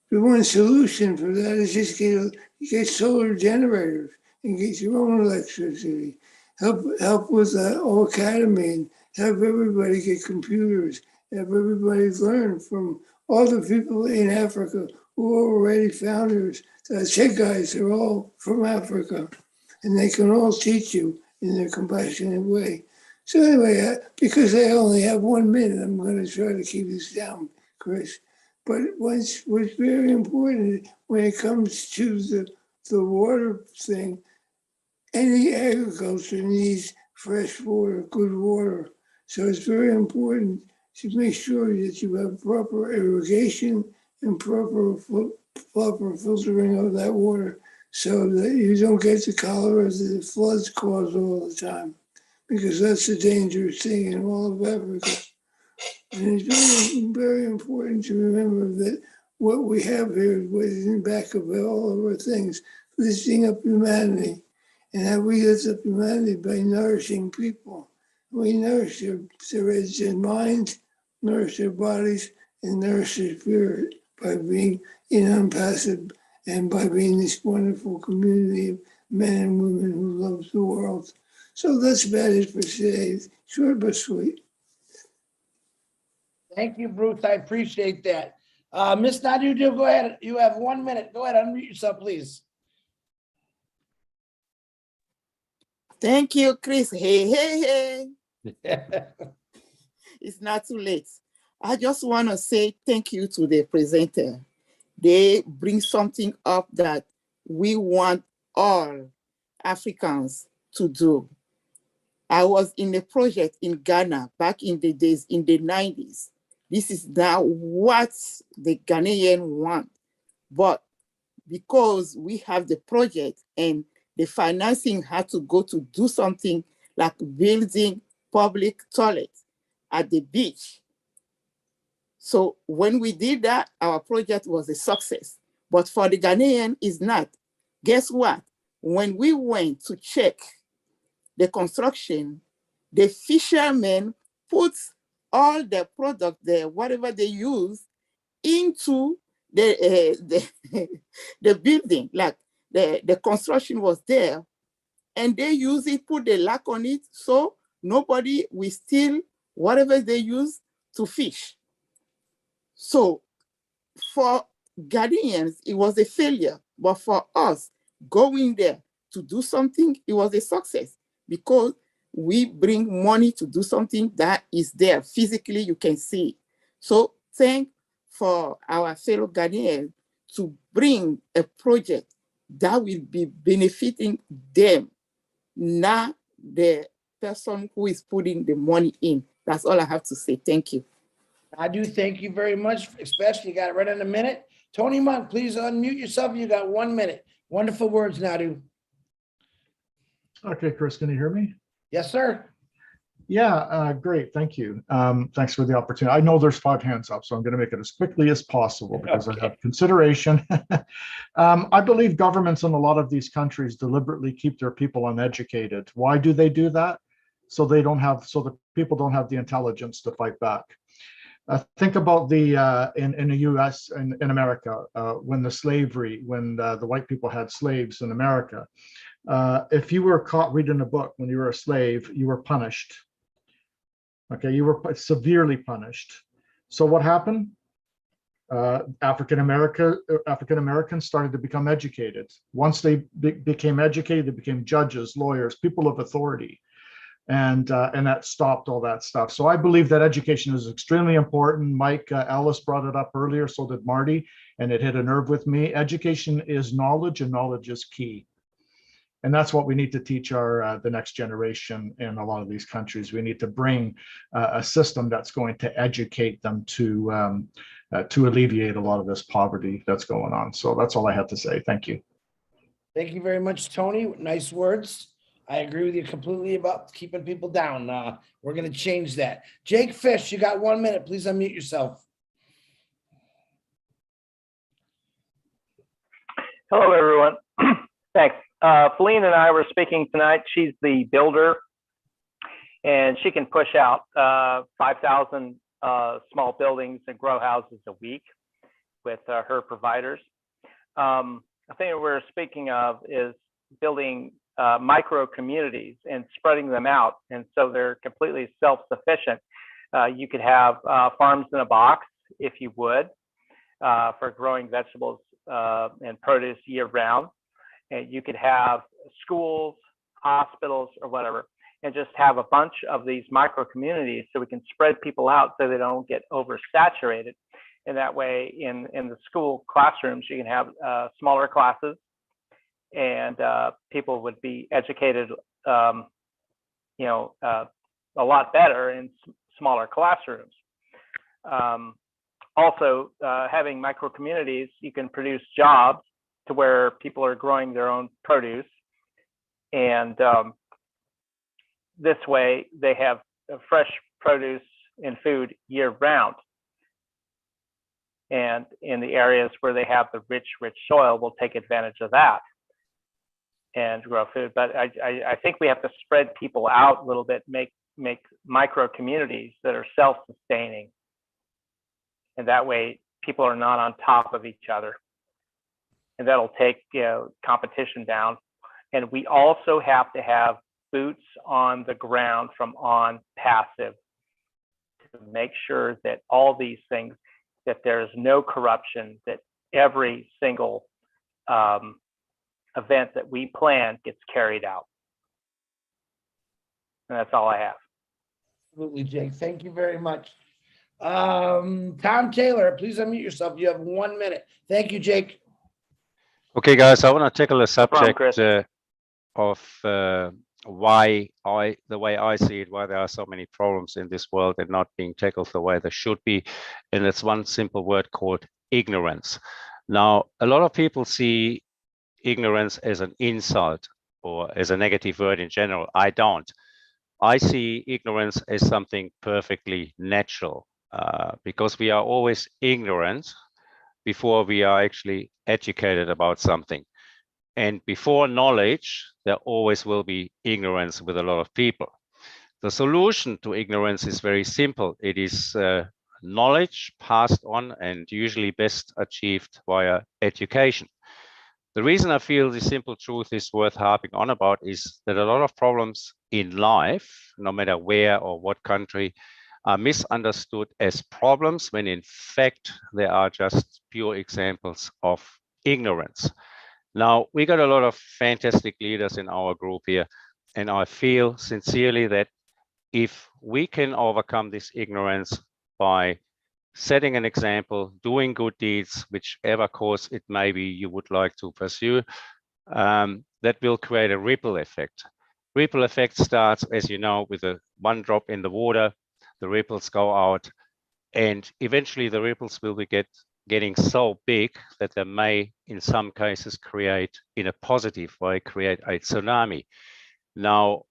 the one solution for that is just get solar generators and get your own electricity. Help with the whole academy and have everybody get computers. Have everybody learn from all the people in Africa who are already founders. The Czech guys are all from Africa, and they can all teach you in their compassionate way. So anyway, because I only have 1 minute, I'm going to try to keep this down, Chris. But what's very important when it comes to the water thing, any agriculture needs fresh water, good water. So it's very important to make sure that you have proper irrigation and proper filtering of that water so that you don't get the cholera that the floods cause all the time, because that's a dangerous thing in all of Africa. And it's very, very important to remember that what we have here is what is in the back of all of our things, lifting up humanity. and how we lift up humanity by nourishing people. We nourish their minds, nourish their bodies, and nourish their spirit by being in Onpassive and by being this wonderful community of men and women who love the world. So that's about it for today. Short but sweet. Thank you, Bruce. I appreciate that. Ms. Nadu, go ahead. You have 1 minute. Go ahead, unmute yourself, please. Thank you, Chris. Hey. It's not too late. I just want to say thank you to the presenter. They bring something up that we want all Africans to do. I was in a project in Ghana back in the days, in the 90s. This is now what the Ghanaian want. But because we have the project and the financing had to go to do something like building public toilets at the beach. So when we did that, our project was a success. But for the Ghanaian, it's not. Guess what? When we went to check the construction, the fishermen put all the product there, whatever they use, into the building. Like the construction was there, and they use it, put the lock on it, so nobody will steal whatever they use to fish. So for Ghanaians, it was a failure, but for us, going there to do something, it was a success because we bring money to do something that is there. Physically, you can see. So thank for our fellow Ghanaians to bring a project that will be benefiting them, not the person who is putting the money in. That's all I have to say. Thank you. I do thank you very much, especially you got it right in a minute. Tony Monk, please unmute yourself. You got 1 minute. Wonderful words, Nadu. Okay, Chris, can you hear me? Yes, sir. Yeah, great. Thank you. Thanks for the opportunity. I know there's 5 hands up, so I'm going to make it as quickly as possible because I have consideration. I believe governments in a lot of these countries deliberately keep their people uneducated. Why do they do that? So the people don't have the intelligence to fight back. Think about the in the U.S. and in America when the white people had slaves in America. If you were caught reading a book when you were a slave, you were punished. Okay, you were severely punished. So what happened? African Americans started to become educated. Once they became educated, they became judges, lawyers, people of authority. And that stopped all that stuff. So I believe that education is extremely important. Mike Ellis brought it up earlier, so did Marty, and it hit a nerve with me. Education is knowledge, and knowledge is key. And that's what we need to teach the next generation in a lot of these countries. We need to bring a system that's going to educate them to alleviate a lot of this poverty that's going on. So that's all I have to say. Thank you. Thank you very much, Tony. Nice words. I agree with you completely about keeping people down. We're going to change that. Jake Fish, you got 1 minute. Please unmute yourself. Hello, everyone. Thanks. Feline and I were speaking tonight. She's the builder, and she can push out 5,000 small buildings and grow houses a week with her providers. The thing that we're speaking of is building micro communities and spreading them out, and so they're completely self-sufficient. You could have farms in a box, if you would, for growing vegetables and produce year-round. And you could have schools, hospitals, or whatever, and just have a bunch of these micro communities so we can spread people out so they don't get oversaturated. And that way, in the school classrooms, you can have smaller classes, and people would be educated, a lot better in smaller classrooms. Also, having micro communities, you can produce jobs to where people are growing their own produce, and this way they have fresh produce and food year-round. And in the areas where they have the rich soil, we'll take advantage of that. and grow food. But I think we have to spread people out a little bit, make micro communities that are self-sustaining. And that way people are not on top of each other. And that'll take competition down. And we also have to have boots on the ground from Onpassive to make sure that all these things, that there's no corruption, that every single event that we plan gets carried out. And that's all I have. Absolutely, Jake. Thank you very much. Tom Taylor, please unmute yourself. You have 1 minute. Thank you, Jake. Okay, guys, I want to tackle a problem, subject of why the way I see it, why there are so many problems in this world and not being tackled the way they should be. And it's one simple word called ignorance. Now, a lot of people see ignorance as an insult or as a negative word in general. I don't. I see ignorance as something perfectly natural because we are always ignorant before we are actually educated about something. And before knowledge, there always will be ignorance with a lot of people. The solution to ignorance is very simple. It is knowledge passed on and usually best achieved via education. The reason I feel this simple truth is worth harping on about is that a lot of problems in life, no matter where or what country, are misunderstood as problems when in fact they are just pure examples of ignorance. Now, we got a lot of fantastic leaders in our group here, and I feel sincerely that if we can overcome this ignorance by setting an example, doing good deeds, whichever course it may be you would like to pursue, that will create a ripple effect. Ripple effect starts, as you know, with one drop in the water, the ripples go out, and eventually the ripples will be getting so big that they may, in some cases, create, in a positive way, create a tsunami. Now,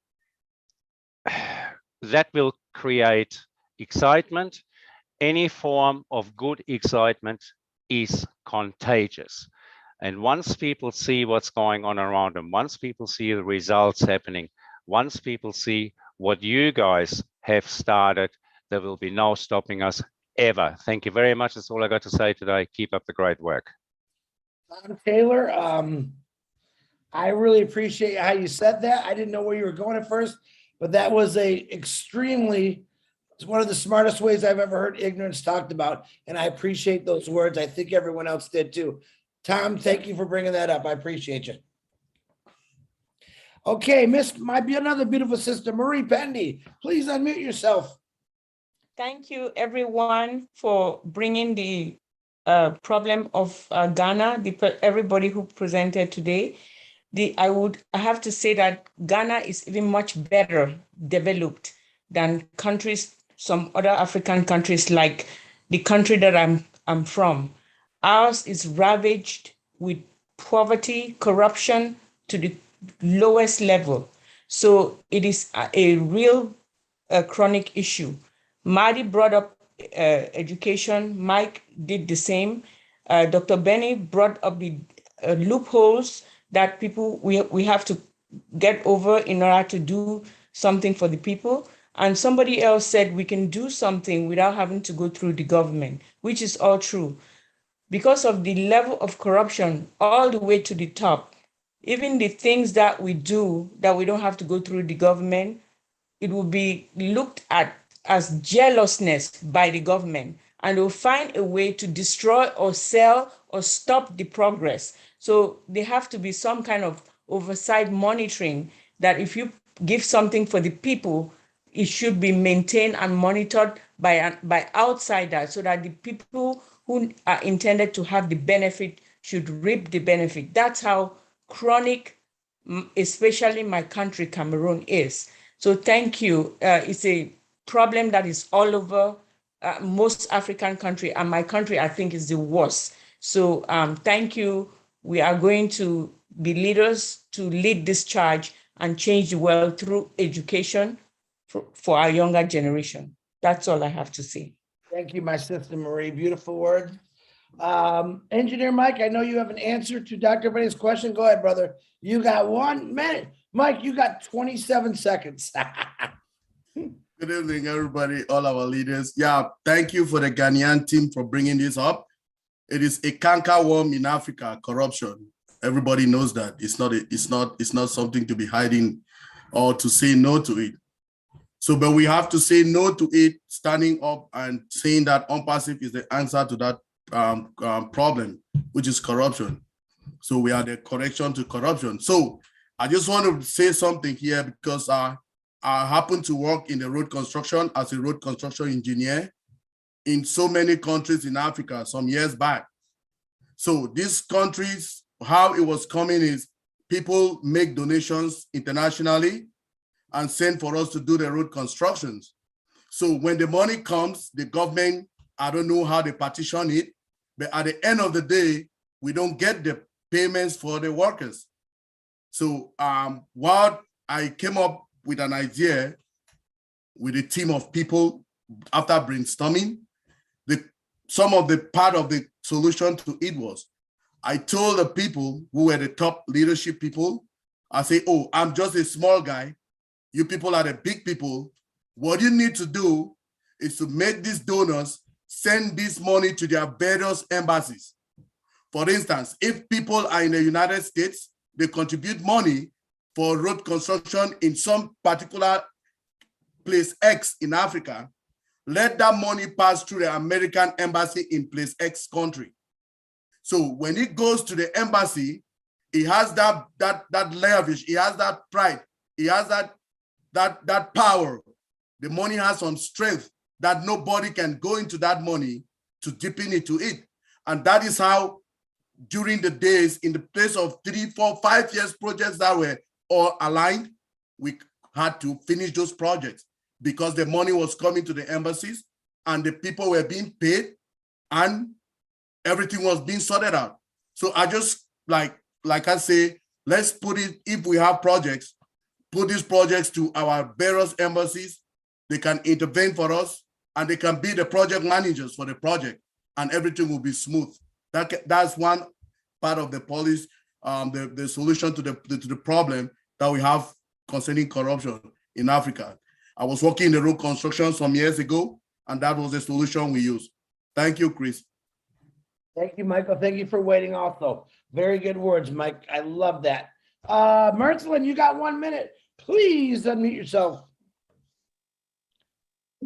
that will create excitement. Any form of good excitement is contagious. And once people see what's going on around them, once people see the results happening, once people see what you guys have started, there will be no stopping us ever. Thank you very much. That's all I got to say today. Keep up the great work. Tom Taylor, I really appreciate how you said that. I didn't know where you were going at first, but that was it's one of the smartest ways I've ever heard ignorance talked about. And I appreciate those words. I think everyone else did too. Tom, thank you for bringing that up. I appreciate you. Okay, my another beautiful sister, Marie Pendy, please unmute yourself. Thank you, everyone, for bringing the problem of Ghana, everybody who presented today. I have to say that Ghana is even much better developed than some other African countries, like the country that I'm from. Ours is ravaged with poverty, corruption to the lowest level. So it is a real chronic issue. Marty brought up education. Mike did the same. Dr. Benny brought up the loopholes that we have to get over in order to do something for the people. And somebody else said we can do something without having to go through the government, which is all true. Because of the level of corruption all the way to the top, even the things that we do that we don't have to go through the government, it will be looked at as jealousness by the government, and they'll find a way to destroy or sell or stop the progress. So there have to be some kind of oversight monitoring that if you give something for the people, it should be maintained and monitored by outsiders so that the people who are intended to have the benefit should reap the benefit. That's how chronic, especially my country, Cameroon, is. So thank you. It's a problem that is all over most African countries, and my country, I think, is the worst. So thank you. We are going to be leaders to lead this charge and change the world through education for our younger generation. That's all I have to say. Thank you, my sister Marie. Beautiful word. Engineer Mike, I know you have an answer to Dr. Benny's question. Go ahead, brother. You got 1 minute. Mike, you got 27 seconds. Good evening, everybody, all our leaders. Yeah, thank you for the Ghanaian team for bringing this up. It is a cankerworm in Africa, corruption. Everybody knows that. It's not something to be hiding or to say no to it. So, but we have to say no to it, standing up and saying that Onpassive is the answer to that problem, which is corruption. So we are the correction to corruption. So I just want to say something here because I happen to work in the road construction as a road construction engineer in so many countries in Africa some years back. So these countries, how it was coming is people make donations internationally and send for us to do the road constructions. So when the money comes, the government, I don't know how they partition it, but at the end of the day, we don't get the payments for the workers. So what I came up with an idea with a team of people after brainstorming, some of the part of the solution to it was, I told the people who were the top leadership people, I say, oh, I'm just a small guy. You people are the big people. What you need to do is to make these donors send this money to their various embassies. For instance, if people are in the United States, they contribute money for road construction in some particular place X in Africa, let that money pass through the American embassy in place X country. So when it goes to the embassy, it has that leverage, it has that pride, it has that power. The money has some strength that nobody can go into that money to deepen into it. And that is how during the days, in the place of 3, 4, 5 years projects that were all aligned, we had to finish those projects because the money was coming to the embassies and the people were being paid and everything was being sorted out. So I just, like I say, let's put it, if we have projects, put these projects to our various embassies. They can intervene for us and they can be the project managers for the project and everything will be smooth. That's one part of the policy, the solution to the problem that we have concerning corruption in Africa. I was working in the road construction some years ago, and that was the solution we used. Thank you, Chris. Thank you, Michael. Thank you for waiting also. Very good words, Mike. I love that. Mertzlin, you got 1 minute. Please unmute yourself.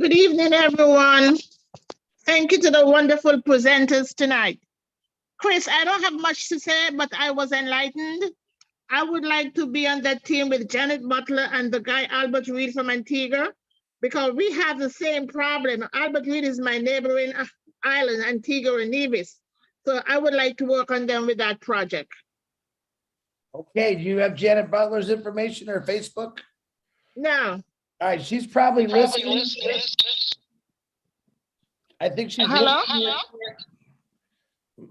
Good evening, everyone. Thank you to the wonderful presenters tonight. Chris, I don't have much to say, but I was enlightened. I would like to be on that team with Janet Butler and the guy Albert Reed from Antigua, because we have the same problem. Albert Reed is my neighboring island, Antigua and Nevis. So I would like to work on them with that project. Okay, do you have Janet Butler's information or Facebook? No. All right, she's probably listening. I think she's listening.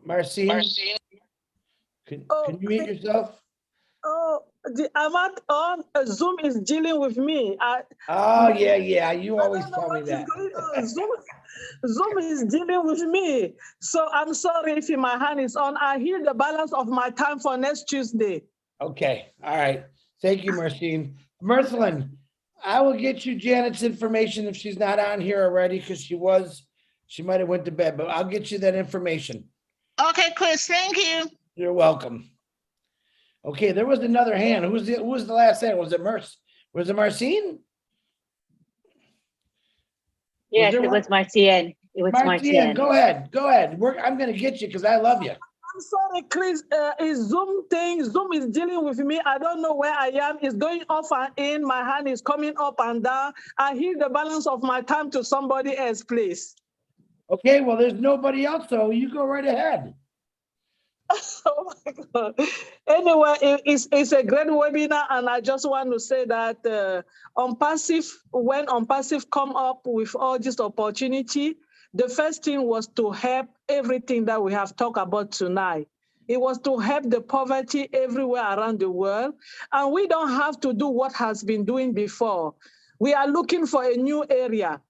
Marcine, can you mute yourself? Oh, I'm on Zoom is dealing with me. Yeah. You always tell me that. Zoom is dealing with me. So I'm sorry if my hand is on. I hear the balance of my time for next Tuesday. Okay. All right. Thank you, Marcine. Merthlin, I will get you Janet's information if she's not on here already, because she might have went to bed, but I'll get you that information. Okay, Chris, thank you. You're welcome. Okay, there was another hand. Who was the last hand? Was it Marcine? Yes, it was Marcien. It was Marcien. Go ahead. I'm going to get you because I love you. I'm sorry, Chris. Is Zoom is dealing with me. I don't know where I am. It's going off and in. My hand is coming up and down. I hear the balance of my time to somebody else, please. Okay, well, there's nobody else, so you go right ahead. Oh my God. Anyway, it's a great webinar, and I just want to say that when Onpassive come up with all this opportunity, the first thing was to help everything that we have talked about tonight. It was to help the poverty everywhere around the world, and we don't have to do what has been doing before. We are looking for a new area.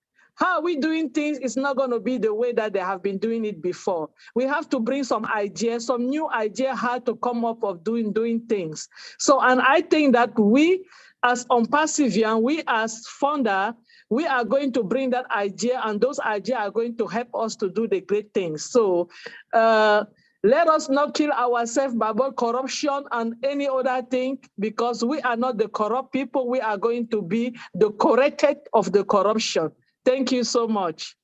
how we doing things is not going to be the way that they have been doing it before. We have to bring some ideas, some new idea how to come up of doing things. So, and I think that we as Onpassive, we as founder, we are going to bring that idea, and those ideas are going to help us to do the great things. So let us not kill ourselves by corruption and any other thing, because we are not the corrupt people. We are going to be the corrected of the corruption. Thank you so much.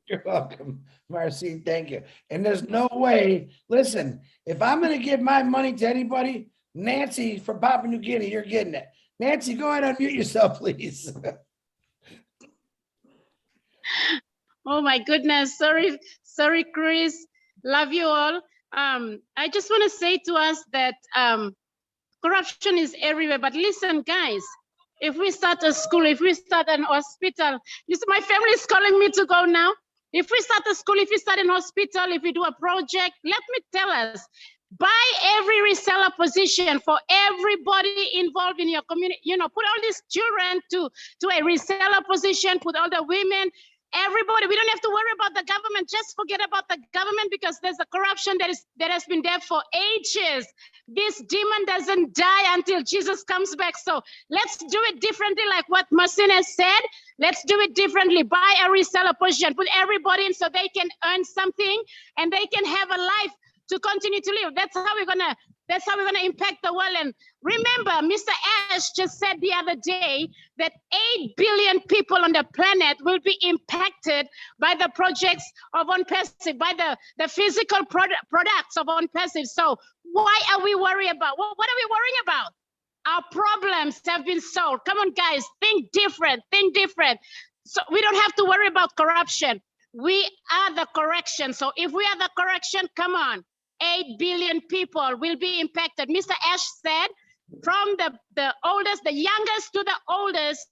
You're welcome, Marcy. Thank you. And there's no way, listen, if I'm going to give my money to anybody, Nancy from Papua New Guinea, you're getting it. Nancy, go ahead and unmute yourself, please. Oh my goodness. Sorry, Chris. Love you all. I just want to say to us that corruption is everywhere. But listen, guys, if we start a school, if we start an hospital, my family is calling me to go now. If we start a school, if we start an hospital, if we do a project, let me tell us, buy every reseller position for everybody involved in your community. Put all these children to a reseller position, put all the women, everybody. We don't have to worry about the government. Just forget about the government, because there's a corruption that has been there for ages. This demon doesn't die until Jesus comes back. So let's do it differently, like what Marcin has said. Let's do it differently. Buy a reseller position, put everybody in so they can earn something and they can have a life to continue to live. That's how we're gonna impact the world. And remember, Mr. Ash just said the other day that 8 billion people on the planet will be impacted by the projects of Onpassive, by the physical products of Onpassive. So why are we worried about? What are we worrying about? Our problems have been solved. Come on, guys, think different, think different. So we don't have to worry about corruption. We are the correction. So if we are the correction, come on. 8 billion people will be impacted. Mr. Ash said from the oldest, the youngest to the oldest,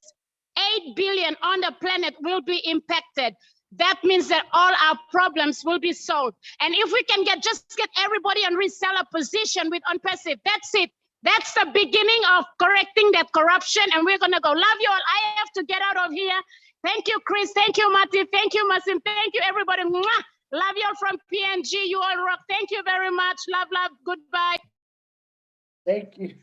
8 billion on the planet will be impacted. That means that all our problems will be solved. And if we can just get everybody on reseller position with Onpassive, that's it. That's the beginning of correcting that corruption. And we're gonna go. Love you all. I have to get out of here. Thank you, Chris. Thank you, Martin. Thank you, Marcin. Thank you, everybody. Mwah! Love you all from PNG. You all rock. Thank you very much. Love, love. Goodbye. Thank you.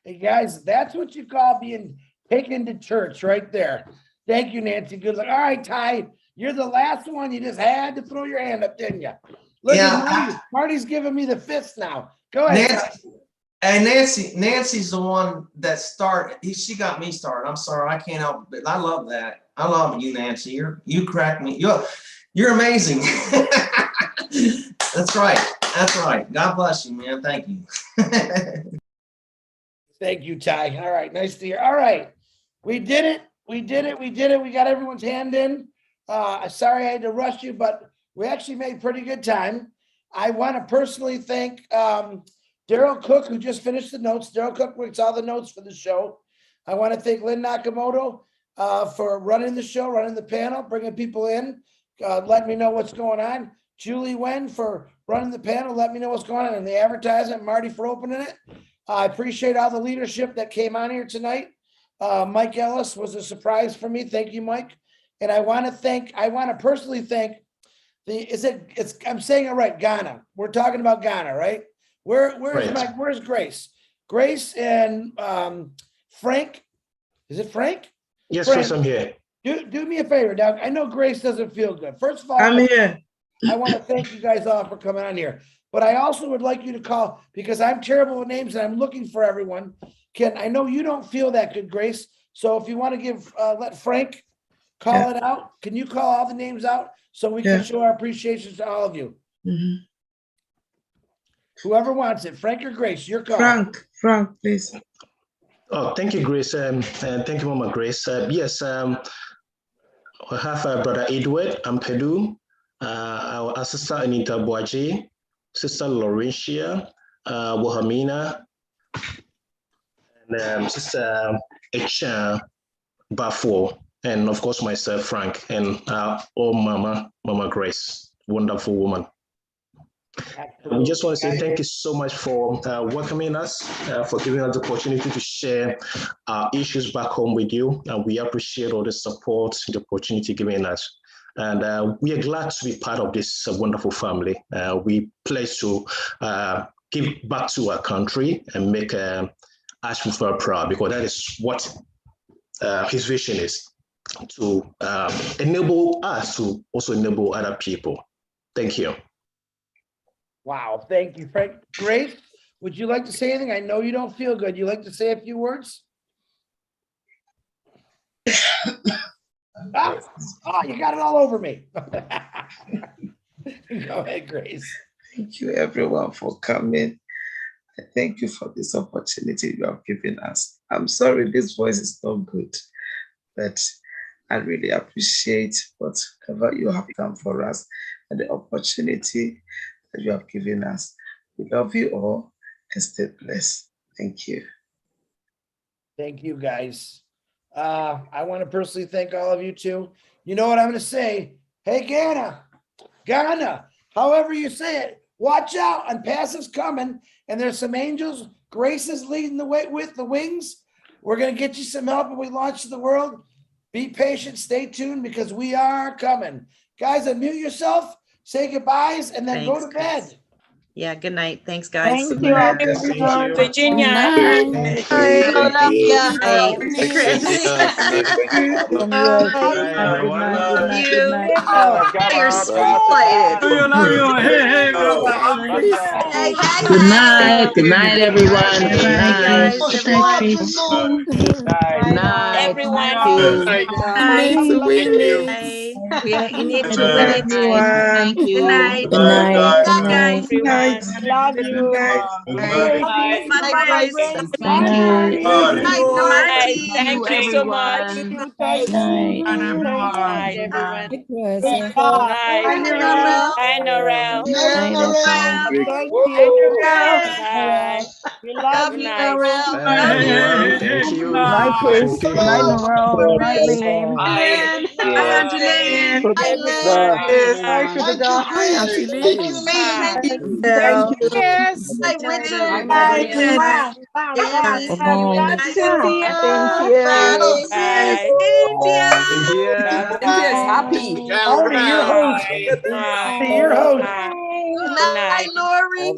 Hey, guys, that's what you call being taken to church right there. Thank you, Nancy. Good luck. All right, Ty, you're the last one. You just had to throw your hand up, didn't you? Look, yeah, Marty's giving me the fist now. Go ahead. Nancy, and Nancy's the one that started. She got me started. I'm sorry, I can't help it. I love that. I love you, Nancy. You crack me. You're amazing. That's right. That's right. God bless you, man. Thank you. Thank you, Ty. All right. Nice to hear. All right. We did it. We did it. We did it. We got everyone's hand in. Sorry I had to rush you, but we actually made pretty good time. I want to personally thank Daryl Cook, who just finished the notes. Daryl Cook works all the notes for the show. I want to thank Lynn Nakamoto for running the show, running the panel, bringing people in. Let me know what's going on. Julie Wen for running the panel. Let me know what's going on in the advertisement. Marty for opening it. I appreciate all the leadership that came on here tonight. Mike Ellis was a surprise for me. Thank you, Mike. And I want to personally thank I'm saying it right, Ghana. We're talking about Ghana, right? Where's Grace? Grace and Frank. Is it Frank? Yes, Frank, Chris, I'm here. Do me a favor. Now, I know Grace doesn't feel good. First of all, I'm here. I want to thank you guys all for coming on here. But I also would like you to call, because I'm terrible with names and I'm looking for everyone. I know you don't feel that good, Grace. So if you want to let Frank call it out, can you call all the names out so we can show our appreciation to all of you? Mm-hmm. Whoever wants it, Frank or Grace, your call. Frank, please. Oh, thank you, Grace. And thank you, Mama Grace. Yes, I have Brother Edward Ampedu, our sister Anita Boaji, Sister Laurentia, Wahamina, and Sister Echa Bafo, and of course myself, Frank, and Mama Grace, wonderful woman. We just want to say thank you so much for welcoming us, for giving us the opportunity to share our issues back home with you. And we appreciate all the support, the opportunity given us. And we are glad to be part of this wonderful family. We pledge to give back to our country and make Ashford proud, because that is what his vision is, to enable us to also enable other people. Thank you. Wow, thank you, Frank. Grace, would you like to say anything? I know you don't feel good. You like to say a few words? Oh, you got it all over me. Go ahead, Grace. Thank you, everyone, for coming. Thank you for this opportunity you have given us. I'm sorry this voice is not good, but I really appreciate whatever you have done for us and the opportunity that you have given us. We love you all and stay blessed. Thank you. Thank you, guys. I want to personally thank all of you too. You know what I'm going to say? Hey, Ghana, however you say it, watch out. Onpassive's coming, and there's some angels. Grace is leading the way with the wings. We're going to get you some help when we launch to the world. Be patient, stay tuned, because we are coming. Guys, unmute yourself, say goodbyes, and then go to bed. Yeah, good night. Thanks, guys. Thank you, everyone. Virginia. Night. Love you. You're so excited. Good night. Good night, everyone. Good night. Good night, everyone. We are in it to win it. Thank you. Good night. Good night. Guys. Everyone. Love you. Bye-bye. Thank you. Thank you so much. Good night. Night, everyone. Good Night. Bye, Norel. night. Bye. We love you, Norel. Thank you. Night, Chris. Good night, Norel. Night, Lane. Bye, Angeline. Bye, Hi, Auntie Lee. Thank you. Yes. Hi, Richard. Bye. Cynthia's happy. Only your host. Good Your host. night, Lori.